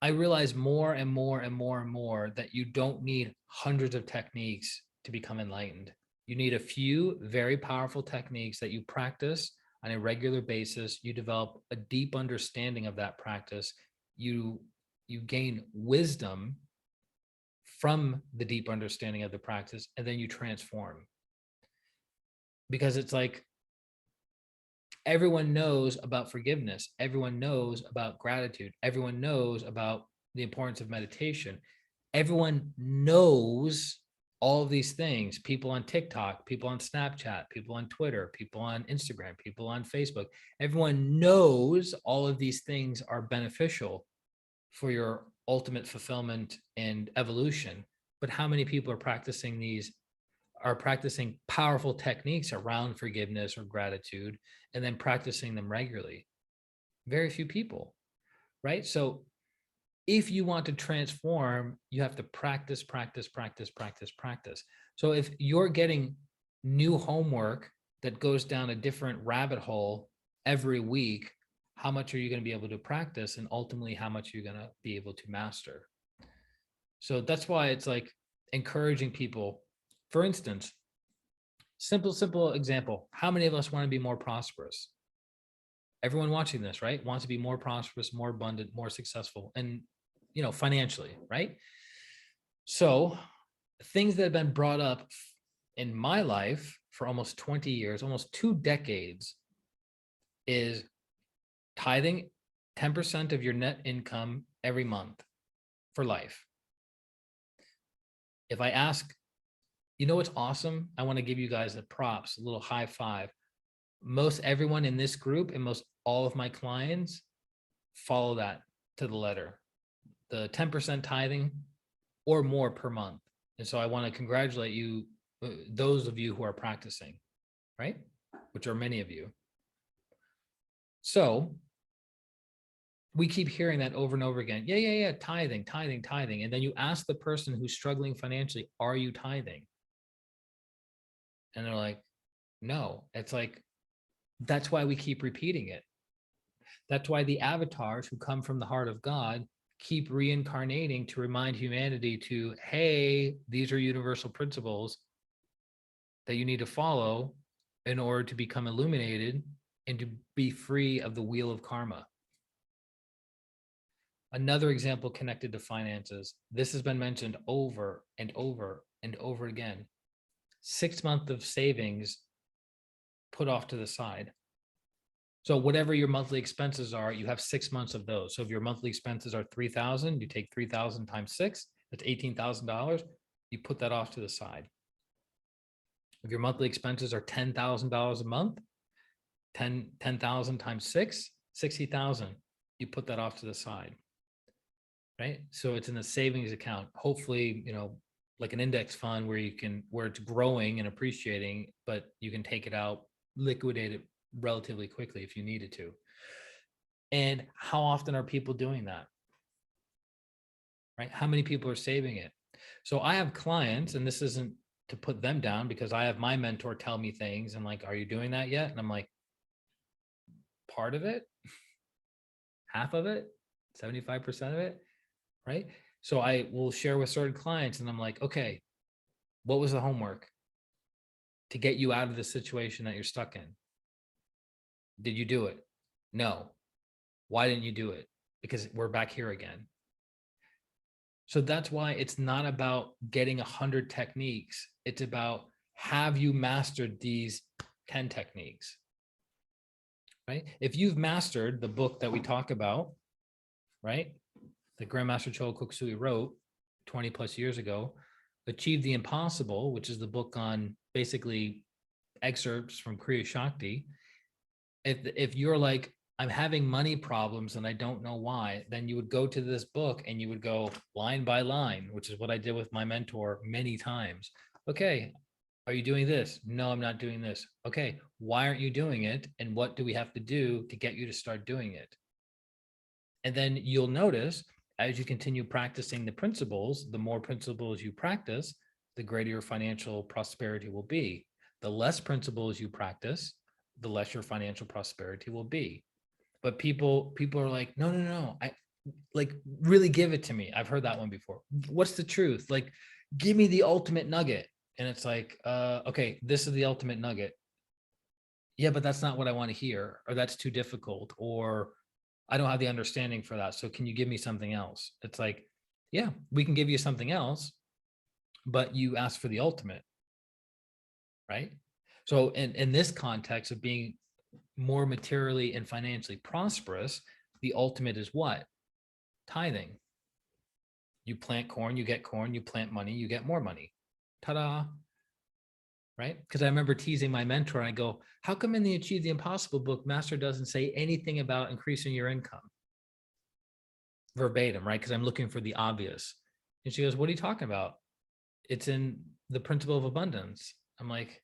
I realize more and more and more and more that you don't need hundreds of techniques to become enlightened. You need a few very powerful techniques that you practice on a regular basis. You develop a deep understanding of that practice. You gain wisdom from the deep understanding of the practice, and then you transform. Because it's like, everyone knows about forgiveness. Everyone knows about gratitude. Everyone knows about the importance of meditation. Everyone knows all of these things. People on TikTok, people on Snapchat, people on Twitter, people on Instagram, people on Facebook. Everyone knows all of these things are beneficial for your ultimate fulfillment and evolution. But how many people are practicing these are practicing powerful techniques around forgiveness or gratitude and then practicing them regularly? Very few people, right? So if you want to transform, you have to practice, practice, practice, practice, practice. So if you're getting new homework that goes down a different rabbit hole every week, how much are you going to be able to practice? And ultimately, how much are you going to be able to master? So that's why it's like encouraging people. For instance, simple example. How many of us want to be more prosperous? Everyone watching this, right, wants to be more prosperous, more abundant, more successful, and financially, right? So things that have been brought up in my life for almost 20 years, almost 2 decades, is tithing 10% of your net income every month for life. If I ask, what's awesome? I want to give you guys the props, a little high five. Most everyone in this group and most all of my clients follow that to the letter, the 10% tithing or more per month. And so I want to congratulate you, those of you who are practicing, right? Which are many of you. So we keep hearing that over and over again. Yeah, tithing. And then you ask the person who's struggling financially, are you tithing? And they're like, no. It's like, that's why we keep repeating it. That's why the avatars who come from the heart of God keep reincarnating to remind humanity to, hey, these are universal principles that you need to follow in order to become illuminated and to be free of the wheel of karma. Another example connected to finances. This has been mentioned over and over and over again. 6 months of savings put off to the side. So whatever your monthly expenses are, you have 6 months of those. So if your monthly expenses are 3,000, you take 3,000 times 6, that's $18,000. You put that off to the side. If your monthly expenses are $10,000 a month, 10,000 times 6, 60,000. You put that off to the side, right? So it's in a savings account. Hopefully, like an index fund where it's growing and appreciating, but you can take it out, liquidate it relatively quickly if you needed to. And how often are people doing that? Right? How many people are saving it? So I have clients, and this isn't to put them down, because I have my mentor tell me things and like, are you doing that yet? And I'm like, part of it, half of it, 75% of it, right? So I will share with certain clients and I'm like, okay, what was the homework to get you out of the situation that you're stuck in? Did you do it? No. Why didn't you do it? Because we're back here again. So that's why it's not about getting 100 techniques. It's about, have you mastered these 10 techniques, right? If you've mastered the book that we talk about, right, that Grandmaster Choa Kok-Sui wrote 20 plus years ago, Achieve the Impossible, which is the book on basically excerpts from Kriya Shakti. If you're like, I'm having money problems and I don't know why, then you would go to this book and you would go line by line, which is what I did with my mentor many times. Okay, are you doing this? No, I'm not doing this. Okay, why aren't you doing it? And what do we have to do to get you to start doing it? And then you'll notice, as you continue practicing the principles, the more principles you practice, the greater your financial prosperity will be. The less principles you practice, the less your financial prosperity will be. But people are like, no, I like, really give it to me. I've heard that one before. What's the truth? Like, give me the ultimate nugget. And it's like, okay, this is the ultimate nugget. Yeah, but that's not what I want to hear, or that's too difficult, or I don't have the understanding for that. So can you give me something else? It's like, yeah, we can give you something else, but you asked for the ultimate, right? So in this context of being more materially and financially prosperous, the ultimate is what? Tithing. You plant corn, you get corn, you plant money, you get more money. Ta-da. Right? Because I remember teasing my mentor and I go, how come in the Achieve the Impossible book, Master doesn't say anything about increasing your income? Verbatim, right? Because I'm looking for the obvious. And she goes, what are you talking about? It's in the principle of abundance. I'm like,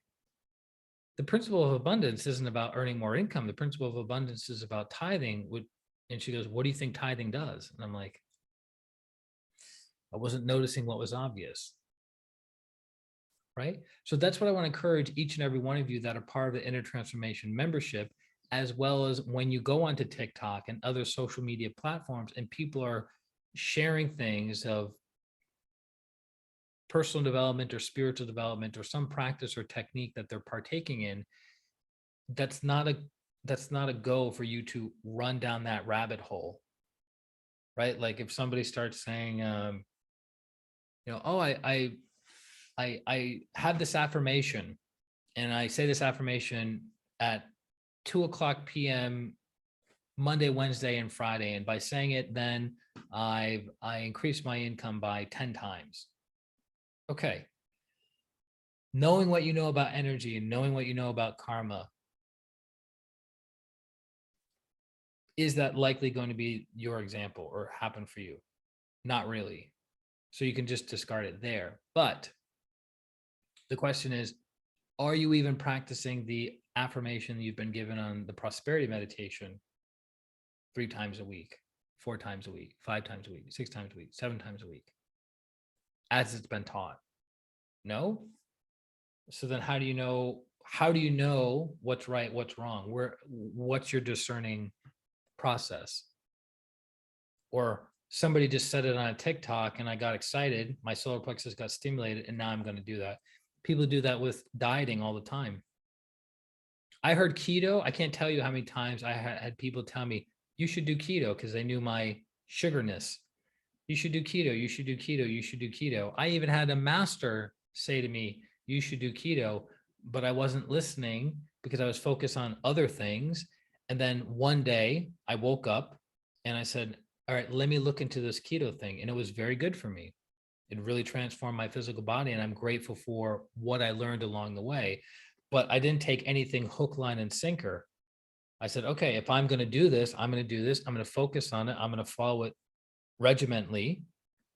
the principle of abundance isn't about earning more income. The principle of abundance is about tithing. And she goes, what do you think tithing does? And I'm like, I wasn't noticing what was obvious. Right? So that's what I want to encourage each and every one of you that are part of the Inner Transformation membership, as well as when you go onto TikTok and other social media platforms and people are sharing things of personal development or spiritual development or some practice or technique that they're partaking in, that's not a go for you to run down that rabbit hole. Right? Like if somebody starts saying, oh, I have this affirmation, and I say this affirmation at 2:00 p.m. Monday, Wednesday, and Friday. And by saying it, then I increase my income by 10 times. Okay. Knowing what you know about energy and knowing what you know about karma, is that likely going to be your example or happen for you? Not really. So you can just discard it there. But the question is, are you even practicing the affirmation you've been given on the prosperity meditation 3 times a week, 4 times a week, 5 times a week, 6 times a week, 7 times a week, as it's been taught? No. So then how do you know what's right, what's wrong? What's your discerning process? Or somebody just said it on a TikTok and I got excited, my solar plexus got stimulated, and now I'm going to do that. People do that with dieting all the time. I heard keto. I can't tell you how many times I had people tell me, you should do keto, because they knew my sugarness. You should do keto. You should do keto. You should do keto. I even had a master say to me, you should do keto, but I wasn't listening because I was focused on other things. And then one day I woke up and I said, all right, let me look into this keto thing. And it was very good for me. It really transformed my physical body. And I'm grateful for what I learned along the way. But I didn't take anything hook, line, and sinker. I said, okay, if I'm going to do this, I'm going to do this. I'm going to focus on it. I'm going to follow it regimentally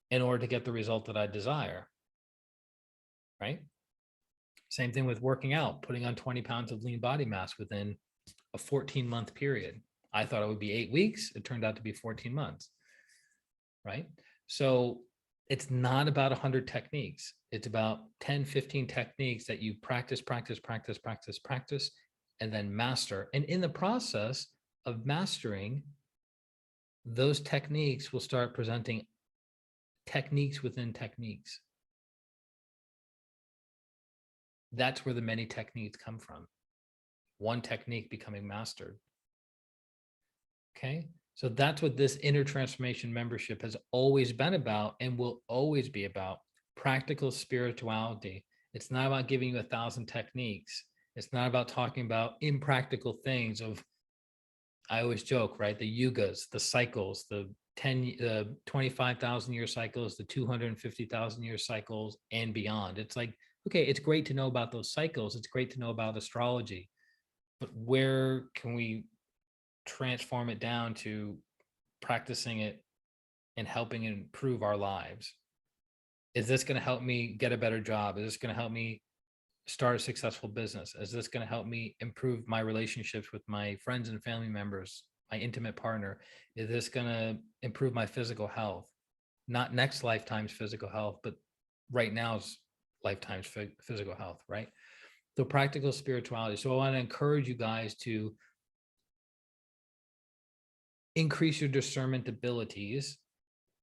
in order to get the result that I desire. Right? Same thing with working out, putting on 20 pounds of lean body mass within a 14-month period. I thought it would be 8 weeks. It turned out to be 14 months. Right? So it's not about 100 techniques. It's about 10, 15 techniques that you practice, and then master. And in the process of mastering, those techniques will start presenting techniques within techniques. That's where the many techniques come from. One technique becoming mastered. Okay. So that's what this Inner Transformation membership has always been about and will always be about: practical spirituality. It's not about giving you 1,000 techniques. It's not about talking about impractical things of, I always joke, right? The yugas, the cycles, the 25,000 year cycles, the 250,000 year cycles, and beyond. It's like, okay, it's great to know about those cycles. It's great to know about astrology, but where can we transform it down to practicing it and helping improve our lives? Is this going to help me get a better job? Is this going to help me start a successful business? Is this going to help me improve my relationships with my friends and family members, my intimate partner? Is this going to improve my physical health? Not next lifetime's physical health, but right now's lifetime's physical health, right? So practical spirituality. So I want to encourage you guys to increase your discernment abilities.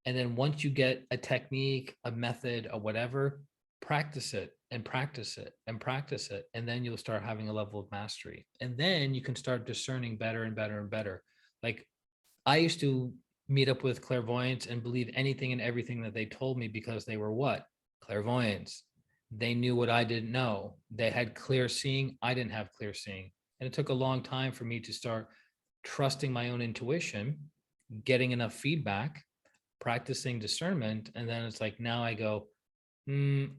And then once you get a technique, a method, or whatever, practice it and practice it and practice it. And then you'll start having a level of mastery. And then you can start discerning better and better and better. Like I used to meet up with clairvoyants and believe anything and everything that they told me because they were what? Clairvoyants. They knew what I didn't know. They had clear seeing. I didn't have clear seeing. And it took a long time for me to start trusting my own intuition, getting enough feedback, practicing discernment. And then it's like, now I go,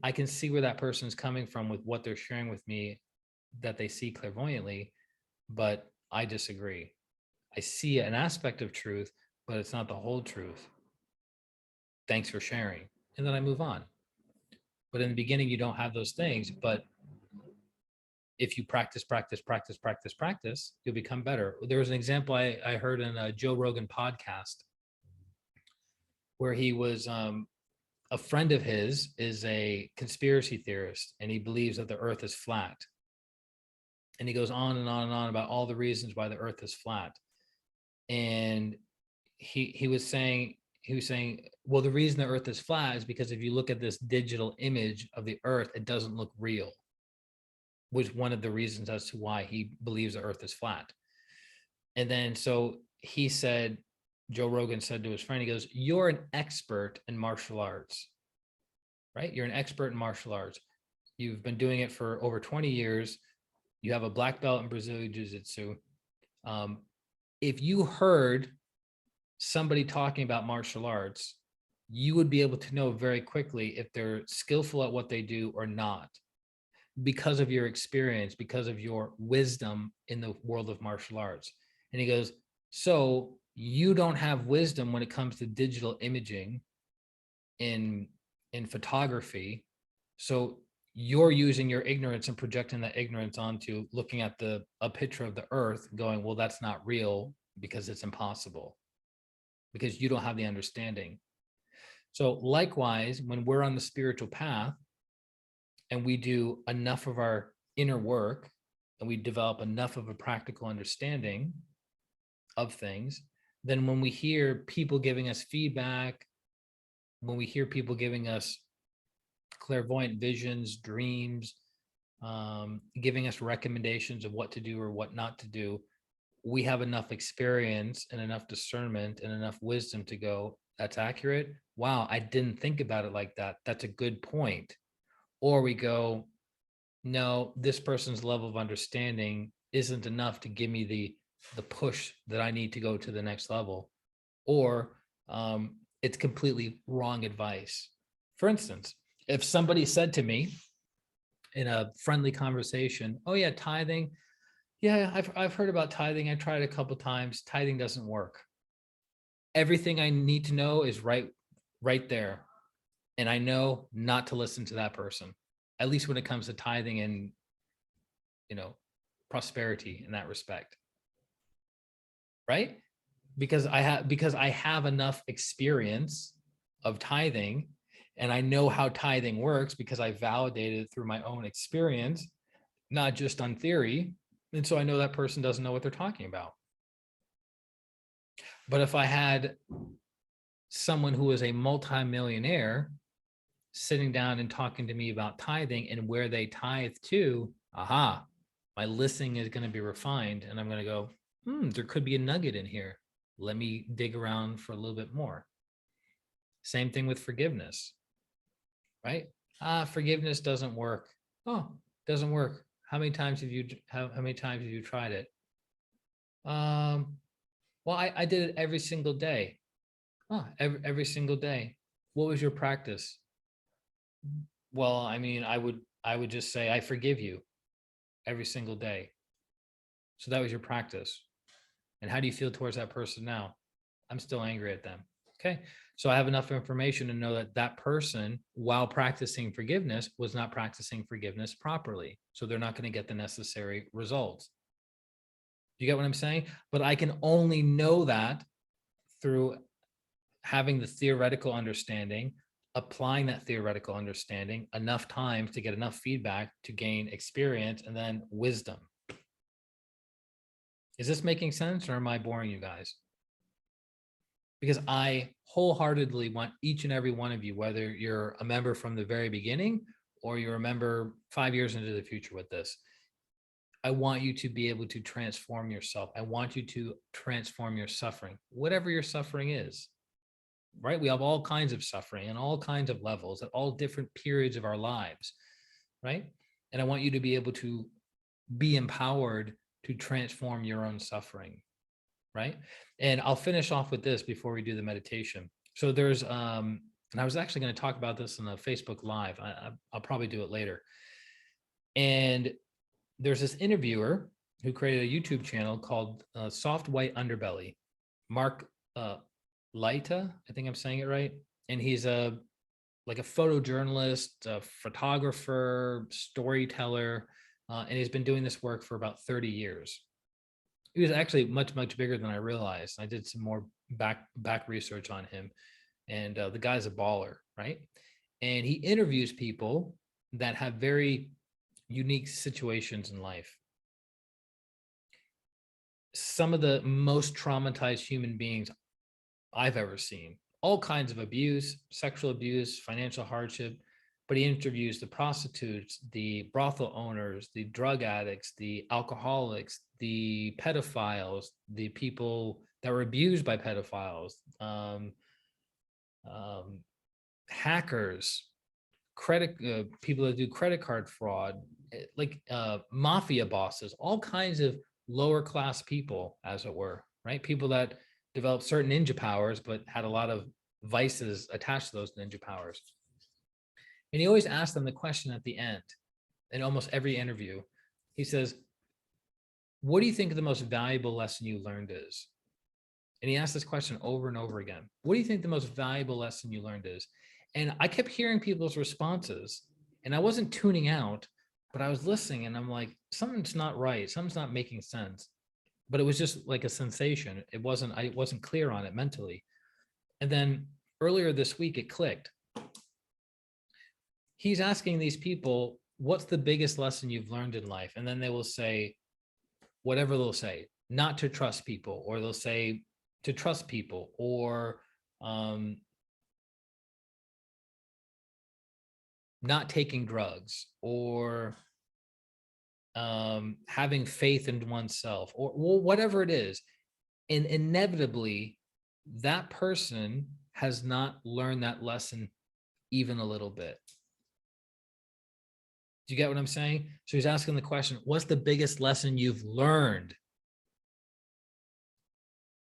I can see where that person's coming from with what they're sharing with me, that they see clairvoyantly, but I disagree. I see an aspect of truth, but it's not the whole truth. Thanks for sharing. And then I move on. But in the beginning, you don't have those things. But if you practice, you'll become better. There was an example I heard in a Joe Rogan podcast where he was a friend of his is a conspiracy theorist, and he believes that the earth is flat. And he goes on and on and on about all the reasons why the earth is flat. And he was saying, well, the reason the earth is flat is because if you look at this digital image of the earth, it doesn't look real, was one of the reasons as to why he believes the earth is flat. And then so he said, Joe Rogan said to his friend, he goes, you're an expert in martial arts, right? You're an expert in martial arts. You've been doing it for over 20 years. You have a black belt in Brazilian Jiu-Jitsu. If you heard somebody talking about martial arts, you would be able to know very quickly if they're skillful at what they do or not, because of your experience, because of your wisdom in the world of martial arts. And he goes, so you don't have wisdom when it comes to digital imaging in photography. So you're using your ignorance and projecting that ignorance onto looking at a picture of the earth going, well, that's not real because it's impossible, because you don't have the understanding. So likewise, when we're on the spiritual path and we do enough of our inner work and we develop enough of a practical understanding of things, then when we hear people giving us feedback, when we hear people giving us clairvoyant visions, dreams, giving us recommendations of what to do or what not to do, we have enough experience and enough discernment and enough wisdom to go, that's accurate. Wow, I didn't think about it like that. That's a good point. Or we go, no, this person's level of understanding isn't enough to give me the push that I need to go to the next level. Or it's completely wrong advice. For instance, if somebody said to me in a friendly conversation, oh yeah, tithing, yeah, I've heard about tithing. I tried a couple times. Tithing doesn't work. Everything I need to know is right there. And I know not to listen to that person, at least when it comes to tithing and, prosperity in that respect. Right? Because I have enough experience of tithing, and I know how tithing works because I validated it through my own experience, not just on theory. And so I know that person doesn't know what they're talking about. But if I had someone who was a multimillionaire sitting down and talking to me about tithing and where they tithe to, aha, my listening is going to be refined, and I'm going to go, there could be a nugget in here. Let me dig around for a little bit more. Same thing with forgiveness, right? Forgiveness doesn't work. Oh, doesn't work. How many times have you tried it? Well, I did it every single day. Oh, every single day. What was your practice? Well, I mean, I would just say, I forgive you every single day. So that was your practice. And how do you feel towards that person now? I'm still angry at them. Okay. So I have enough information to know that that person, while practicing forgiveness, was not practicing forgiveness properly. So they're not going to get the necessary results. You get what I'm saying? But I can only know that through having the theoretical understanding, applying that theoretical understanding enough times to get enough feedback to gain experience and then wisdom. Is this making sense, or am I boring you guys? Because I wholeheartedly want each and every one of you, whether you're a member from the very beginning or you're a member 5 years into the future with this, I want you to be able to transform yourself. I want you to transform your suffering, whatever your suffering is, right? We have all kinds of suffering and all kinds of levels at all different periods of our lives, right? And I want you to be able to be empowered to transform your own suffering, right? And I'll finish off with this before we do the meditation. So there's, and I was actually going to talk about this in a Facebook Live. I'll probably do it later. And there's this interviewer who created a YouTube channel called Soft White Underbelly, Mark Laita, I think I'm saying it right. And he's a like a photojournalist, a photographer, storyteller, and he's been doing this work for about 30 years. He was actually much, much bigger than I realized. I did some more back research on him, and the guy's a baller, right? And he interviews people that have very unique situations in life. Some of the most traumatized human beings I've ever seen, all kinds of abuse, sexual abuse, financial hardship. But he interviews the prostitutes, the brothel owners, the drug addicts, the alcoholics, the pedophiles, the people that were abused by pedophiles, hackers, people that do credit card fraud, like mafia bosses, all kinds of lower class people, as it were, right? People that developed certain ninja powers, but had a lot of vices attached to those ninja powers. And he always asks them the question at the end, in almost every interview. He says, what do you think the most valuable lesson you learned is? And he asked this question over and over again. What do you think the most valuable lesson you learned is? And I kept hearing people's responses, and I wasn't tuning out, but I was listening, and I'm like, something's not right. Something's not making sense. But it was just like a sensation. I wasn't clear on it mentally. And then earlier this week, it clicked. He's asking these people, what's the biggest lesson you've learned in life? And then they will say, whatever they'll say, not to trust people, or they'll say to trust people, or not taking drugs, or having faith in oneself, or whatever it is. And inevitably, that person has not learned that lesson even a little bit. Do you get what I'm saying? So he's asking the question, what's the biggest lesson you've learned?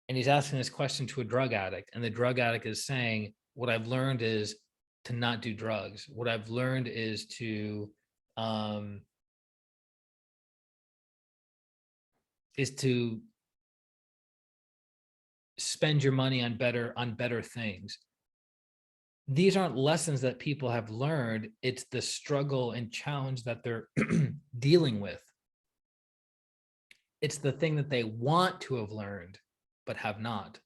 And he's asking this question to a drug addict, and the drug addict is saying, what I've learned is to not do drugs. What I've learned is to spend your money on better things. These aren't lessons that people have learned. It's the struggle and challenge that they're dealing with. It's the thing that they want to have learned, but have not.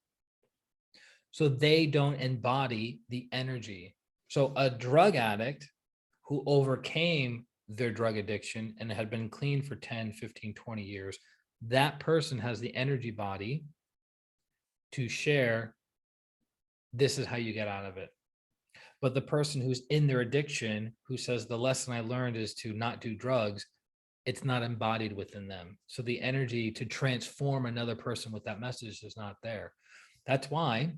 So they don't embody the energy. So a drug addict who overcame their drug addiction and had been clean for 10, 15, 20 years, that person has the energy body to share, this is how you get out of it. But the person who's in their addiction, who says the lesson I learned is to not do drugs, it's not embodied within them. So the energy to transform another person with that message is not there. That's why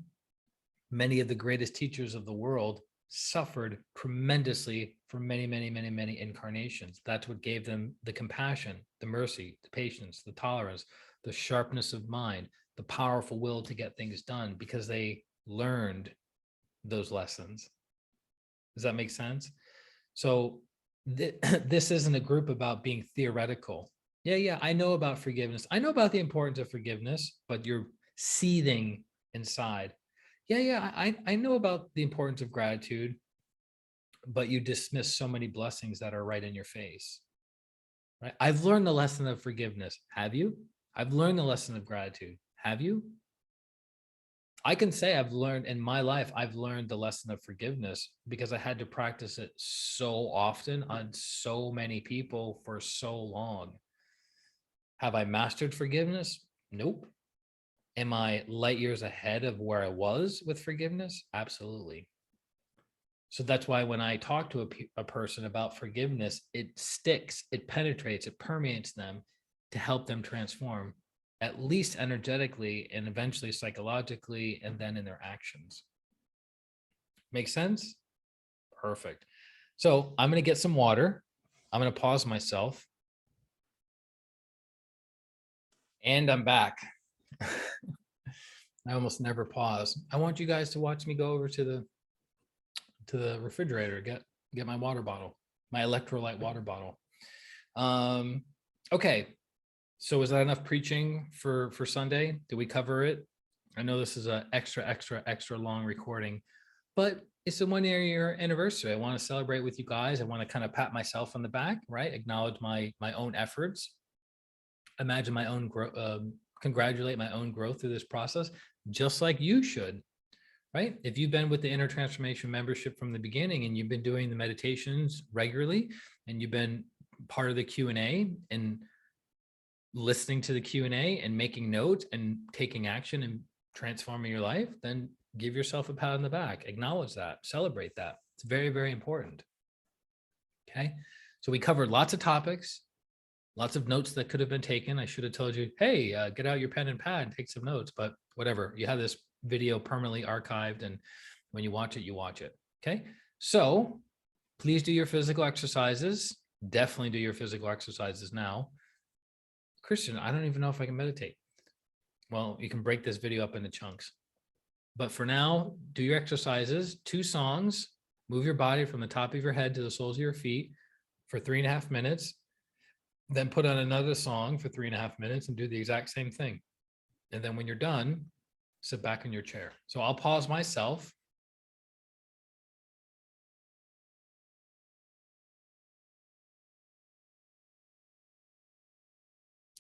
many of the greatest teachers of the world suffered tremendously for many, many, many, many incarnations. That's what gave them the compassion, the mercy, the patience, the tolerance, the sharpness of mind, the powerful will to get things done, because they learned those lessons. Does that make sense? So this isn't a group about being theoretical. Yeah, I know about forgiveness. I know about the importance of forgiveness, but you're seething inside. Yeah, I know about the importance of gratitude, but you dismiss so many blessings that are right in your face. Right? I've learned the lesson of forgiveness. Have you? I've learned the lesson of gratitude. Have you? I can say I've learned in my life, I've learned the lesson of forgiveness because I had to practice it so often on so many people for so long. Have I mastered forgiveness? Nope. Am I light years ahead of where I was with forgiveness? Absolutely. So that's why when I talk to a person about forgiveness, it sticks, it penetrates, it permeates them to help them transform, at least energetically and eventually psychologically, and then in their actions. Make sense? Perfect. So I'm going to get some water. I'm going to pause myself. And I'm back. I almost never pause. I want you guys to watch me go over to the refrigerator, get my water bottle, my electrolyte water bottle. Okay. So is that enough preaching for Sunday? Did we cover it? I know this is an extra long recording, but it's a 1 year anniversary. I want to celebrate with you guys. I want to kind of pat myself on the back, right? Acknowledge my own efforts, imagine my own growth, congratulate my own growth through this process, just like you should, right? If you've been with the Inner Transformation membership from the beginning and you've been doing the meditations regularly and you've been part of the Q&A and listening to the Q&A and making notes and taking action and transforming your life, then give yourself a pat on the back, acknowledge that, celebrate that. It's very, very important. Okay. So we covered lots of topics, lots of notes that could have been taken. I should have told you, hey, get out your pen and pad, take some notes, but whatever. You have this video permanently archived, and when you watch it, you watch it. Okay. So please do your physical exercises. Definitely do your physical exercises now. Christian, I don't even know if I can meditate. Well, you can break this video up into chunks. But for now, do your exercises, 2 songs, move your body from the top of your head to the soles of your feet for 3.5 minutes. Then put on another song for 3.5 minutes and do the exact same thing. And then when you're done, sit back in your chair. So I'll pause myself.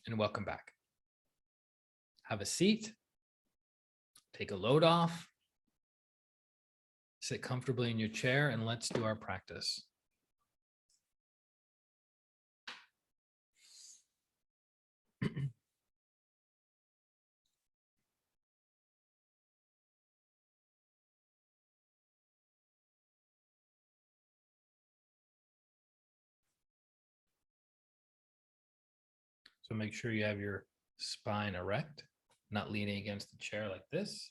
And welcome back. Have a seat. Take a load off. Sit comfortably in your chair and let's do our practice. So make sure you have your spine erect, not leaning against the chair like this.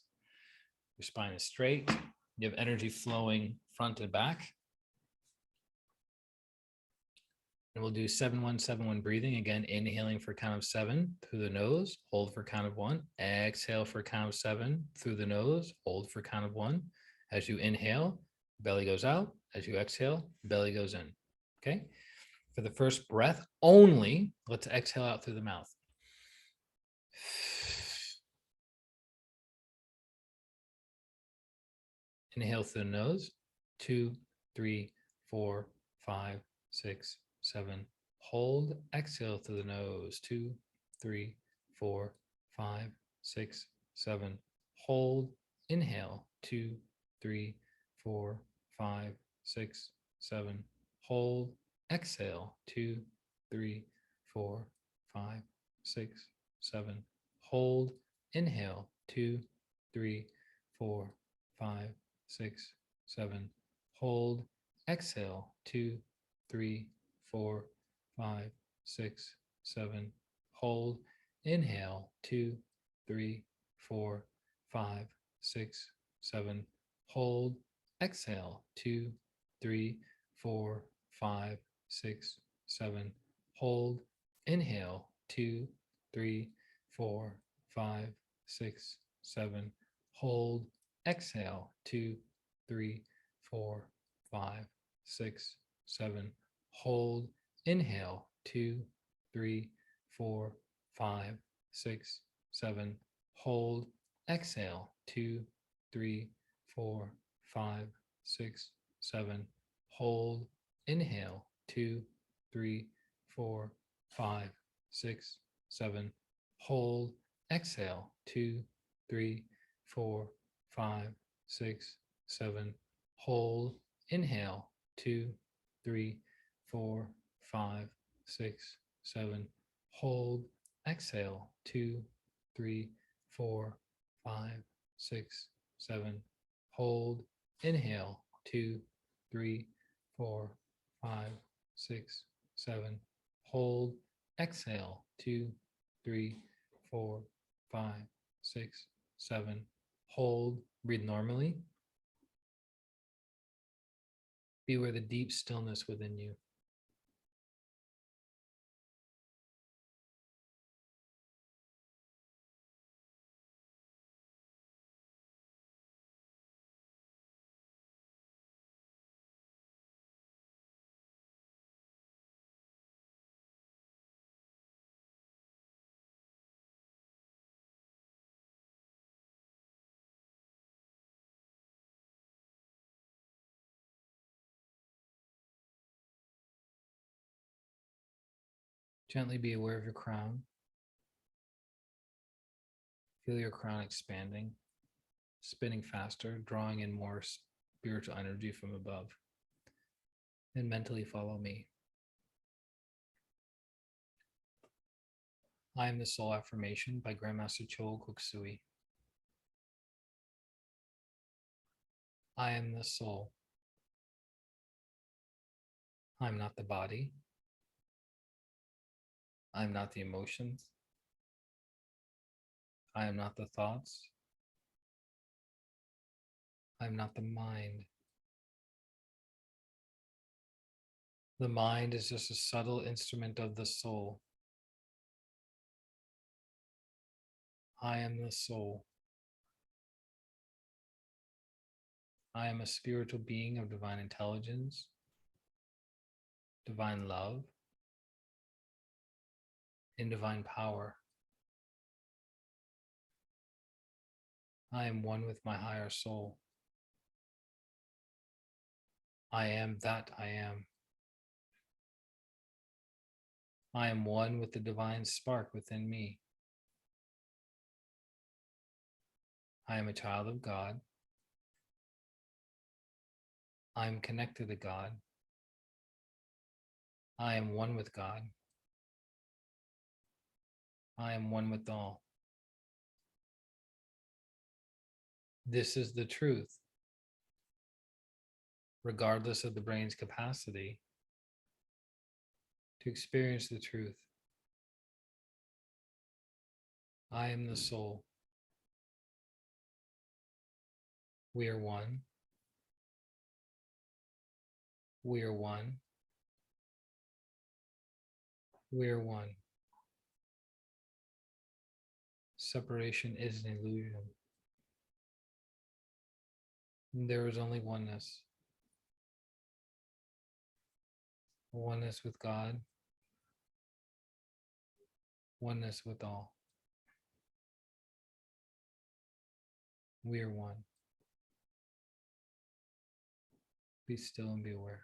Your spine is straight. You have energy flowing front and back. And we'll do 7-1-7-1 breathing. Again, inhaling for count of 7 through the nose, hold for count of 1. Exhale for count of 7 through the nose, hold for count of 1. As you inhale, belly goes out. As you exhale, belly goes in. Okay. For the first breath only, let's exhale out through the mouth. Inhale through the nose, 2, 3, 4, 5, 6, 7. Hold, exhale through the nose, 2, 3, 4, 5, 6, 7. Hold, inhale, 2, 3, 4, 5, 6, 7. Hold, exhale, 2, 3, 4, 5, 6, 7. Hold, inhale, 2, 3, 4, 5, 6, 7. Hold, exhale, 2, 3, 4, 5, 6, 7. Hold, inhale, 2, 3, 4, 5, 6, 7. Hold, exhale, 2, 3, 4, 5, 6, 7. Hold, inhale, 2, 3, 4, 5, 6, 7. Hold, exhale, 2, 3, 4, 5, 6, 7. Hold, inhale, 2, 3, 4, 5, 6, 7. Hold, exhale, 2, 3, 4, 5, 6, 7. Hold, inhale, 2, 3, 4, 5, 6, 7. Hold, exhale, 2, 3, 4, 5, 6, 7. Hold, inhale, 2, 3, 4, 5, 6, 7. Hold, exhale, 2, 3, 4, 5, 6, 7. Hold, inhale, 2, 3, 4, 5, 6, 7. Hold, exhale, 2, 3, 4, 5, 6, 7. Hold, breathe normally. Be where the deep stillness within you. Gently be aware of your crown. Feel your crown expanding, spinning faster, drawing in more spiritual energy from above. And mentally follow me. I am the Soul Affirmation by Grandmaster Choel Koksui. I am the soul. I am not the body. I am not the emotions. I am not the thoughts. I am not the mind. The mind is just a subtle instrument of the soul. I am the soul. I am a spiritual being of divine intelligence, divine love, and divine power. I am one with my higher soul. I am that I am. I am one with the divine spark within me. I am a child of God. I am connected to God. I am one with God. I am one with all. This is the truth, regardless of the brain's capacity to experience the truth. I am the soul. We are one. We are one. We are one. Separation is an illusion. There is only oneness. Oneness with God. Oneness with all. We are one. Be still and be aware.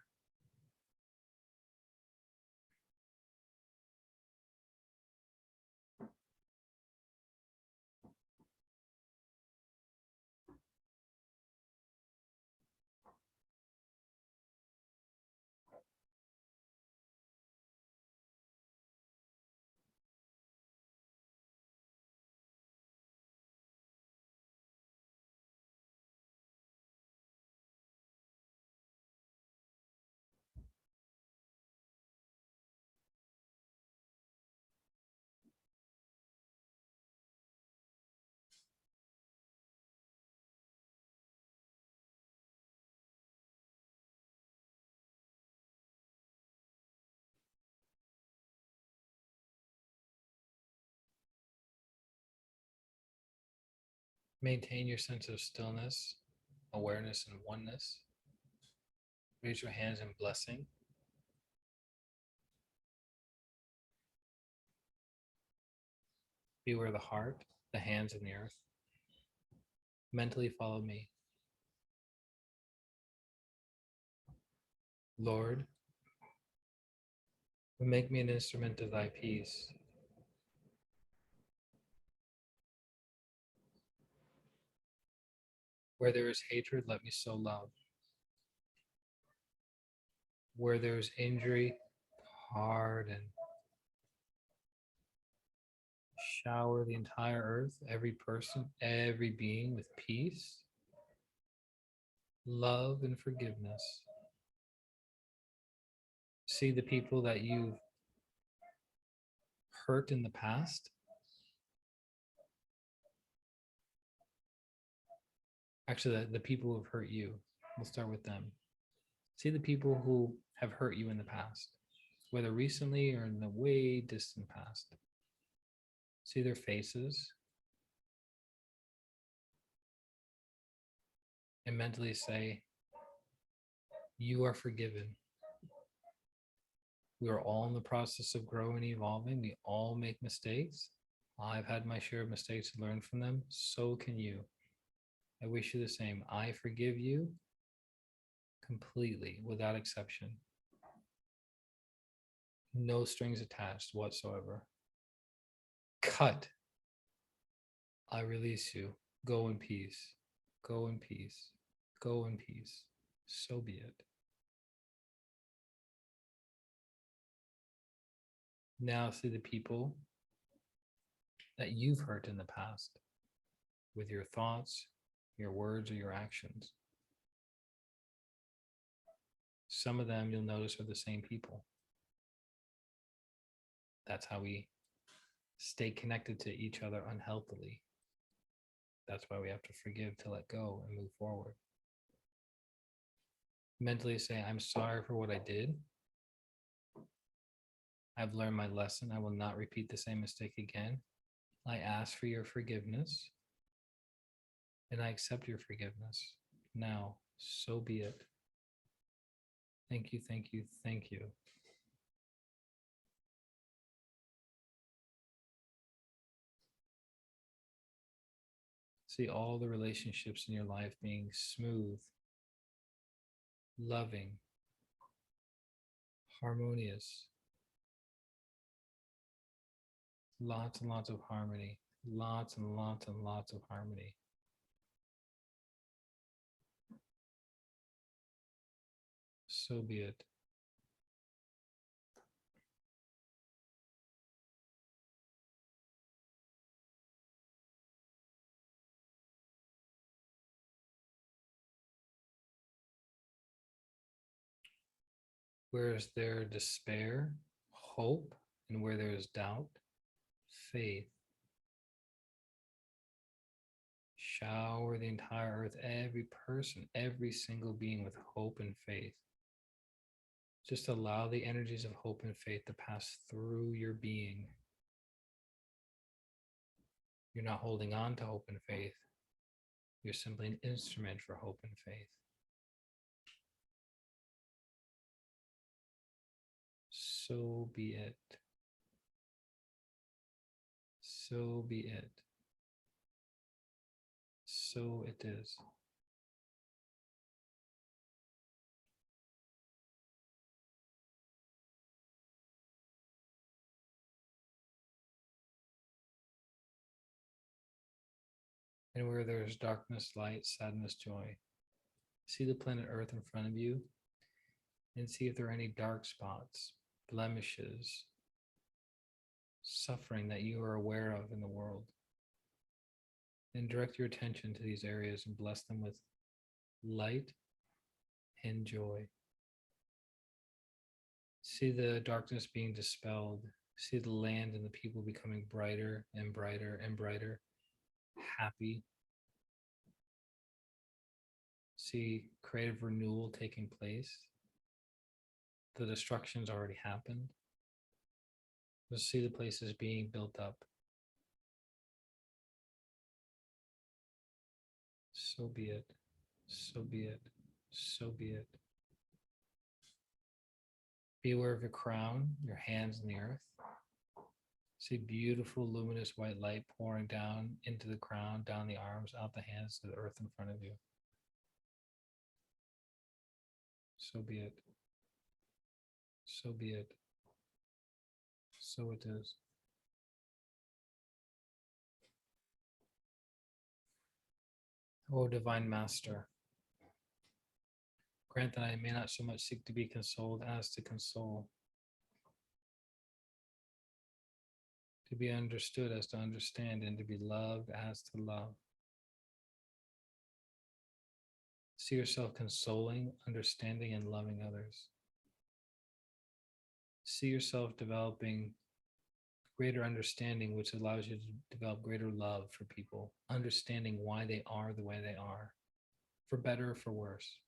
Maintain your sense of stillness, awareness, and oneness. Raise your hands in blessing. Be aware of the heart, the hands, and the earth. Mentally follow me. Lord, make me an instrument of thy peace. Where there is hatred, let me sow love. Where there is injury, pardon. Shower the entire earth, every person, every being with peace, love, and forgiveness. See the people that you've hurt in the past. Actually, the people who have hurt you. We'll start with them. See the people who have hurt you in the past, whether recently or in the way distant past. See their faces and mentally say, you are forgiven. We are all in the process of growing and evolving. We all make mistakes. I've had my share of mistakes and learned from them. So can you. I wish you the same. I forgive you completely, without exception. No strings attached whatsoever. Cut. I release you. Go in peace. Go in peace. Go in peace. So be it. Now see the people that you've hurt in the past with your thoughts, your words, or your actions. Some of them you'll notice are the same people. That's how we stay connected to each other unhealthily. That's why we have to forgive, to let go and move forward. Mentally say, I'm sorry for what I did. I've learned my lesson. I will not repeat the same mistake again. I ask for your forgiveness and I accept your forgiveness. Now, so be it. Thank you, thank you, thank you. See all the relationships in your life being smooth, loving, harmonious. Lots and lots of harmony. Lots and lots and lots of harmony. So be it. Where is there despair, hope, and where there is doubt, faith. Shower the entire earth, every person, every single being with hope and faith. Just allow the energies of hope and faith to pass through your being. You're not holding on to hope and faith. You're simply an instrument for hope and faith. So be it. So be it. So it is. And where there is darkness, light, sadness, joy, see the planet Earth in front of you and see if there are any dark spots, blemishes, suffering that you are aware of in the world. And direct your attention to these areas and bless them with light and joy. See the darkness being dispelled. See the land and the people becoming brighter and brighter and brighter, happy. See creative renewal taking place. The destruction's already happened. Just see the places being built up. So be it. So be it. So be it. Be aware of your crown, your hands in the earth. See beautiful, luminous white light pouring down into the crown, down the arms, out the hands to the earth in front of you. So be it. So be it. So it is. O Divine Master, grant that I may not so much seek to be consoled as to console, to be understood as to understand, and to be loved as to love. See yourself consoling, understanding, and loving others. See yourself developing greater understanding, which allows you to develop greater love for people, understanding why they are the way they are, for better or for worse.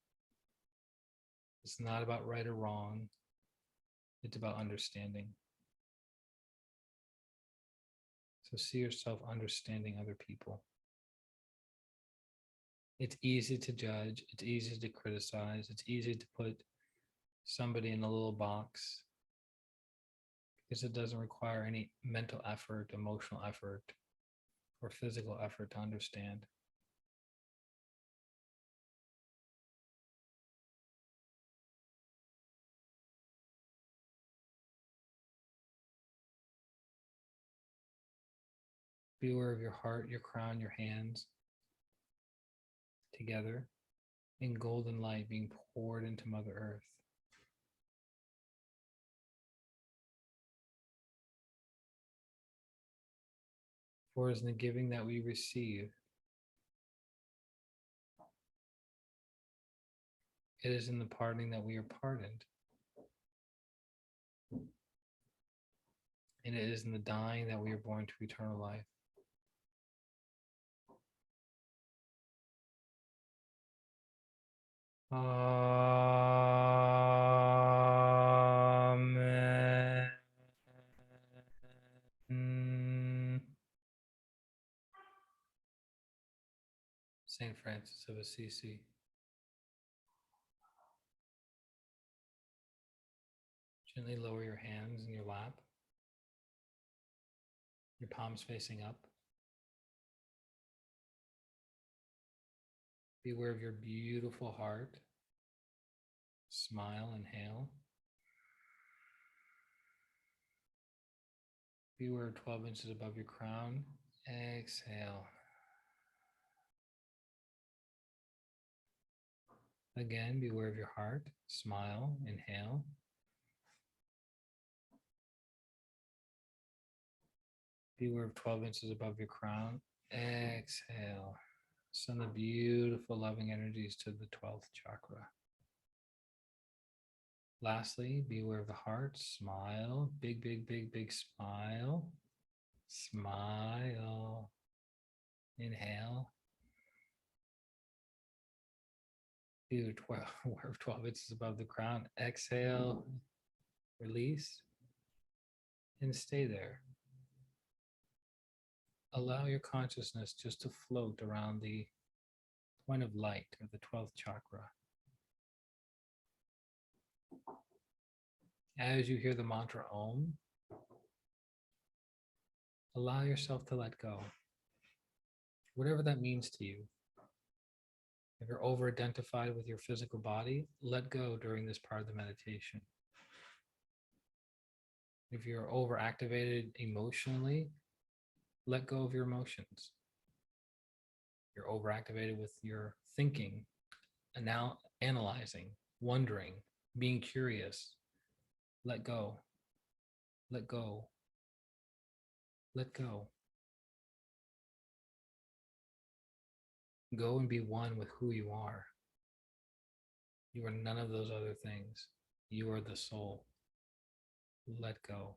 It's not about right or wrong. It's about understanding. So see yourself understanding other people. It's easy to judge. It's easy to criticize. It's easy to put somebody in a little box because it doesn't require any mental effort, emotional effort, or physical effort to understand. Be aware of your heart, your crown, your hands together in golden light being poured into Mother Earth. For it is in the giving that we receive. It is in the pardoning that we are pardoned. And it is in the dying that we are born to eternal life. Amen. Saint Francis of Assisi. Gently lower your hands in your lap, your palms facing up. Be aware of your beautiful heart. Smile, inhale. Be aware of 12 inches above your crown. Exhale. Again, be aware of your heart. Smile, inhale. Be aware of 12 inches above your crown. Exhale. Send the beautiful loving energies to the 12th chakra. Lastly, be aware of the heart. Smile. Big, big, big, big smile. Smile. Inhale. Be aware of 12 inches above the crown. Exhale. Release. And stay there. Allow your consciousness just to float around the point of light of the 12th chakra. As you hear the mantra Om, allow yourself to let go. Whatever that means to you. If you're over-identified with your physical body, let go during this part of the meditation. If you're over-activated emotionally, let go of your emotions. You're over-activated with your thinking, and now analyzing, wondering, being curious. Let go. Let go. Let go. Go and be one with who you are. You are none of those other things. You are the soul. Let go.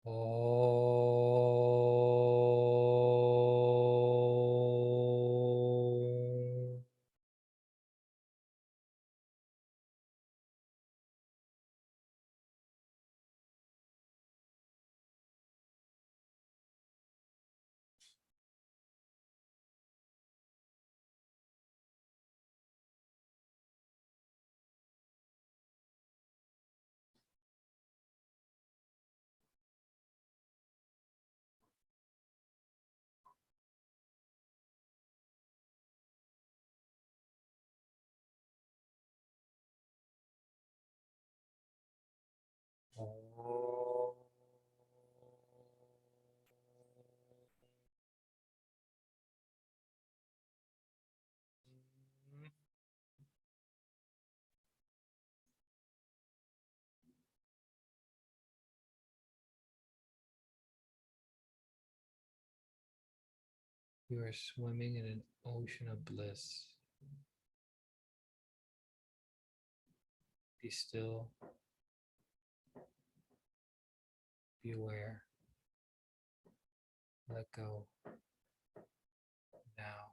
Oh. Oh. You are swimming in an ocean of bliss. Be still, be aware, let go now.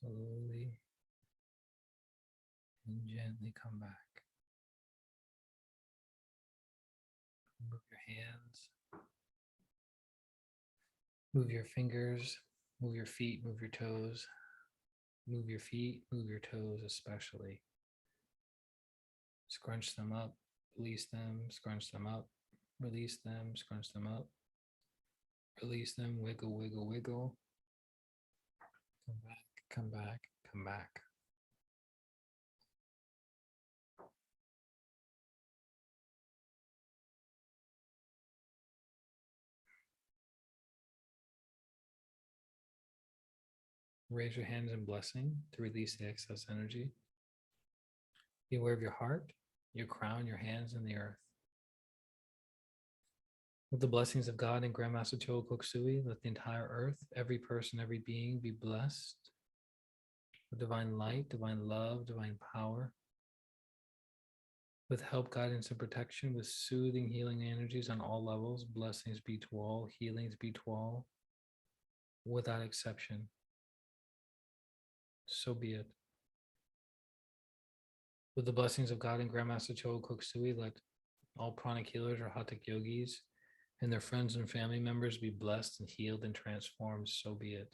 Slowly and gently come back. Move your hands, move your fingers, move your feet, move your toes. Move your feet, move your toes especially. Scrunch them up, release them, scrunch them up, release them, scrunch them up, release them, wiggle, wiggle, wiggle. Come back, come back, come back. Raise your hands in blessing to release the excess energy. Be aware of your heart, your crown, your hands, and the earth. With the blessings of God and Grandmaster Choa Kok Sui, let the entire earth, every person, every being be blessed with divine light, divine love, divine power, with help, guidance, and protection, with soothing, healing energies on all levels. Blessings be to all, healings be to all, without exception. So be it. With the blessings of God and Grandmaster Choa Kok Sui, let all pranic healers or Arhatic yogis and their friends and family members be blessed and healed and transformed. So be it.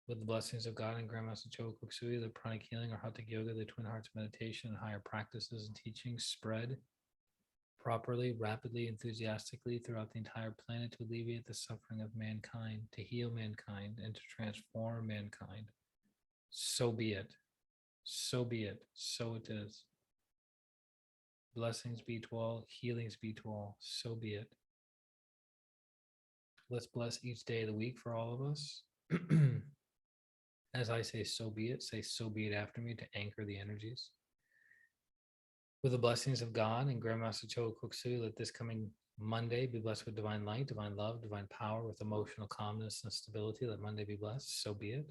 With the blessings of God and Grandmaster Choa Kok Sui, the pranic healing or Arhatic yoga, the twin hearts meditation, and higher practices and teachings spread properly, rapidly, enthusiastically throughout the entire planet to alleviate the suffering of mankind, to heal mankind, and to transform mankind. So be it. So be it. So it is. Blessings be to all, healings be to all. So be it. Let's bless each day of the week for all of us. As I say, so be it. Say, so be it after me to anchor the energies. With the blessings of God and Grandmaster Choa Kok Sui, let this coming Monday be blessed with divine light, divine love, divine power, with emotional calmness and stability. Let Monday be blessed. So be it.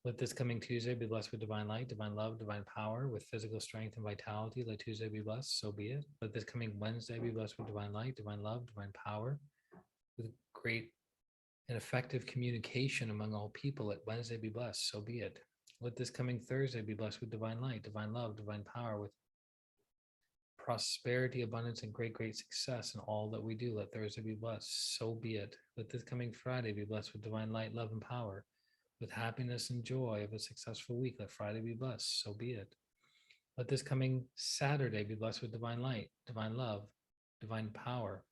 Let this coming Tuesday be blessed with divine light, divine love, divine power, with physical strength and vitality. Let Tuesday be blessed. So be it. Let this coming Wednesday be blessed with divine light, divine love, divine power, with great and effective communication among all people. Let Wednesday be blessed. So be it. Let this coming Thursday be blessed with divine light, divine love, divine power, with prosperity, abundance, and great, great success in all that we do. Let Thursday be blessed. So be it. Let this coming Friday be blessed with divine light, love, and power, with happiness and joy of a successful week. Let Friday be blessed. So be it. Let this coming Saturday be blessed with divine light, divine love, divine power.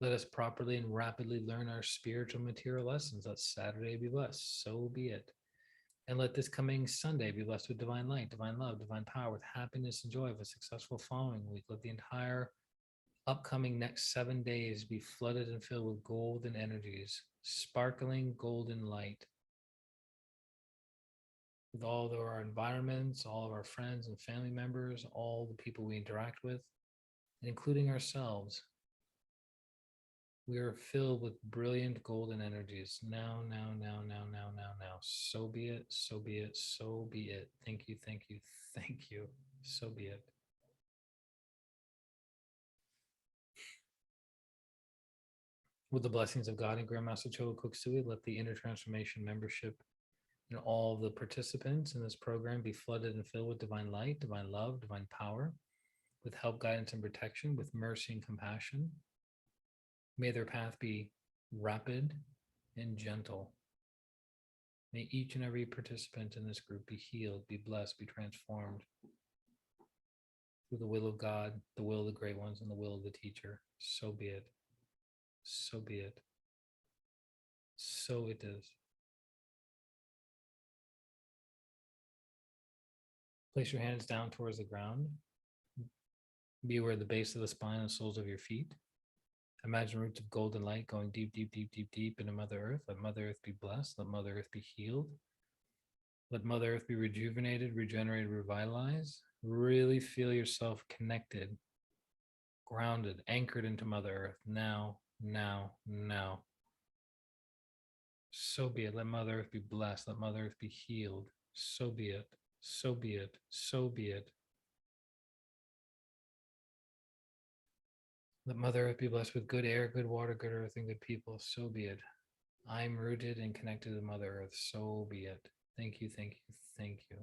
Let us properly and rapidly learn our spiritual material lessons. Let Saturday be blessed. So be it. And let this coming Sunday be blessed with divine light, divine love, divine power, with happiness and joy of a successful following week. Let the entire upcoming next 7 days be flooded and filled with golden energies, sparkling golden light. With all of our environments, all of our friends and family members, all the people we interact with, including ourselves, we are filled with brilliant golden energies. Now, now, now, now, now, now, now. So be it, so be it, so be it. Thank you, thank you, thank you. So be it. With the blessings of God and Grandmaster Choa Kok Sui, let the Inner Transformation membership and all the participants in this program be flooded and filled with divine light, divine love, divine power, with help, guidance, and protection, with mercy and compassion. May their path be rapid and gentle. May each and every participant in this group be healed, be blessed, be transformed through the will of God, the will of the great ones, and the will of the teacher. So be it. So be it. So it is. Place your hands down towards the ground. Be aware of the base of the spine and soles of your feet. Imagine roots of golden light going deep, deep, deep, deep, deep into Mother Earth. Let Mother Earth be blessed. Let Mother Earth be healed. Let Mother Earth be rejuvenated, regenerated, revitalized. Really feel yourself connected, grounded, anchored into Mother Earth. Now, now, now. So be it. Let Mother Earth be blessed. Let Mother Earth be healed. So be it. So be it. So be it. Let Mother Earth be blessed with good air, good water, good earth, and good people. So be it. I'm rooted and connected to the Mother Earth. So be it. Thank you, thank you, thank you.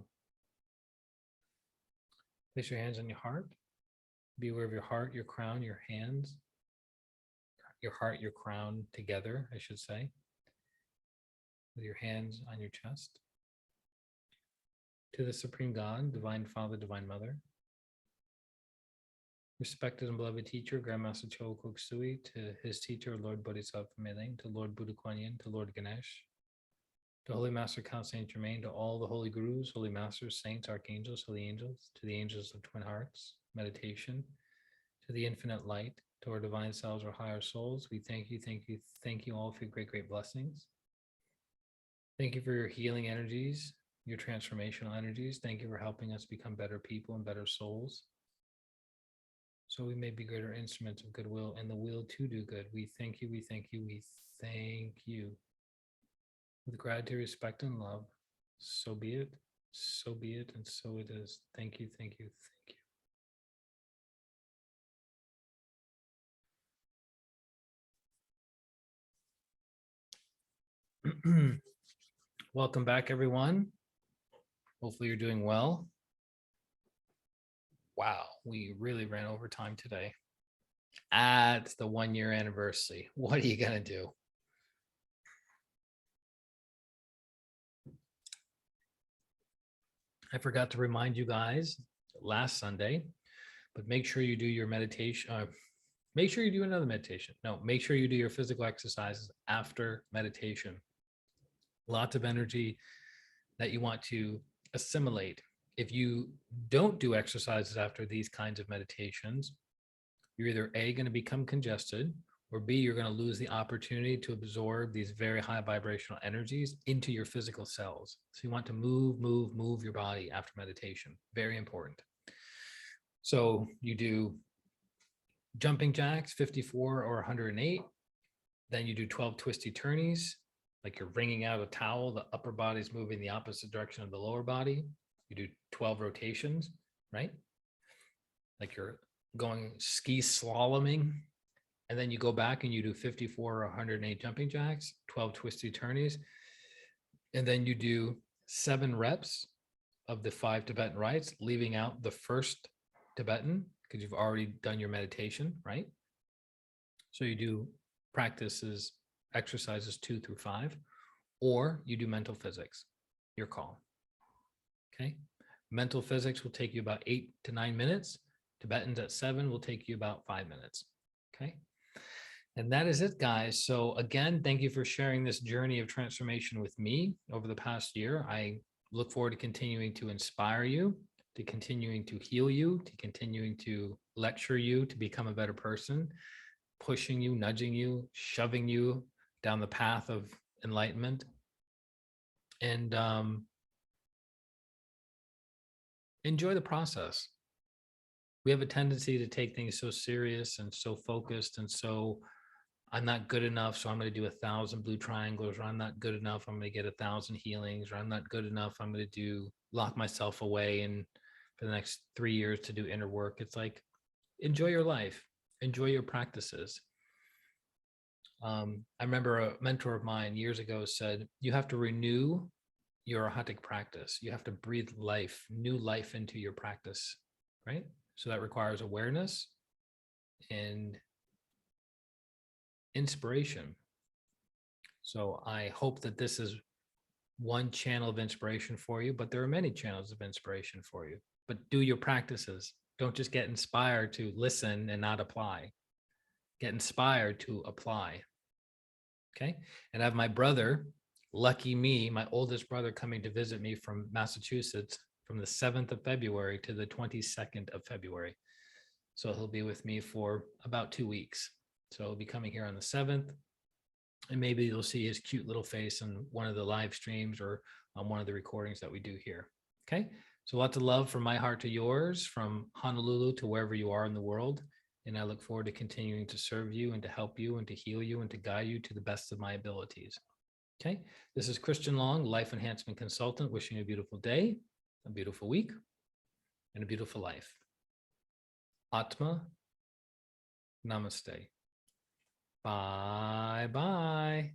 Place your hands on your heart. Be aware of your heart, your crown, your hands. Your heart, your crown together, I should say. With your hands on your chest. To the Supreme God, Divine Father, Divine Mother. Respected and beloved teacher, Grandmaster Chogo Koksui, to his teacher, Lord Bodhisattva Meling, to Lord Buddha Kuan Yin, to Lord Ganesh, to Holy Master Count Saint Germain, to all the holy gurus, holy masters, saints, archangels, holy angels, to the angels of twin hearts, meditation, to the infinite light, to our divine selves, our higher souls. We thank you, thank you, thank you all for your great, great blessings. Thank you for your healing energies, your transformational energies. Thank you for helping us become better people and better souls, so we may be greater instruments of goodwill and the will to do good. We thank you, we thank you, we thank you. With gratitude, respect, and love, so be it, and so it is. Thank you, thank you, thank you. Welcome back, everyone. Hopefully you're doing well. Wow, we really ran over time today. At the 1 year anniversary. What are you gonna do? I forgot to remind you guys last Sunday, but make sure you do your meditation. Make sure you do another meditation. No, make sure you do your physical exercises after meditation. Lots of energy that you want to assimilate. If you don't do exercises after these kinds of meditations, you're either A, going to become congested, or B, you're going to lose the opportunity to absorb these very high vibrational energies into your physical cells. So you want to move your body after meditation. Very important. So you do jumping jacks, 54 or 108. Then you do 12 twisty turnies, like you're wringing out a towel. The upper body's moving the opposite direction of the lower body. You do 12 rotations, right? Like you're going ski slaloming. And then you go back and you do 54 or 108 jumping jacks, 12 twisty turnies. And then you do 7 reps of the 5 Tibetan rites, leaving out the first Tibetan because you've already done your meditation, right? So you do practices, exercises 2 through 5, or you do mental physics, your call. Okay. Mental physics will take you about 8 to 9 minutes. Tibetans at 7 will take you about 5 minutes. Okay. And that is it, guys. So again, thank you for sharing this journey of transformation with me over the past year. I look forward to continuing to inspire you, to continuing to heal you, to continuing to lecture you to become a better person, pushing you, nudging you, shoving you down the path of enlightenment. And enjoy the process. We have a tendency to take things so serious and so focused, and so I'm not good enough, so I'm going to do 1,000 blue triangles, or I'm not good enough, I'm going to get 1,000 healings, or I'm not good enough, I'm going to do lock myself away and for the next 3 years to do inner work. It's like, enjoy your life, enjoy your practices. I remember a mentor of mine years ago said, you have to renew your Arhatic practice. You have to breathe life, new life into your practice, right? So that requires awareness and inspiration. So I hope that this is one channel of inspiration for you, but there are many channels of inspiration for you. But do your practices. Don't just get inspired to listen and not apply. Get inspired to apply. Okay. And I have my brother, lucky me, my oldest brother, coming to visit me from Massachusetts from the 7th of February to the 22nd of February. So he'll be with me for about 2 weeks. So he'll be coming here on the 7th. And maybe you'll see his cute little face on one of the live streams or on one of the recordings that we do here. Okay. So lots of love from my heart to yours, from Honolulu to wherever you are in the world. And I look forward to continuing to serve you and to help you and to heal you and to guide you to the best of my abilities. Okay. This is Christian Long, Life Enhancement Consultant, wishing you a beautiful day, a beautiful week, and a beautiful life. Atma, namaste. Bye-bye.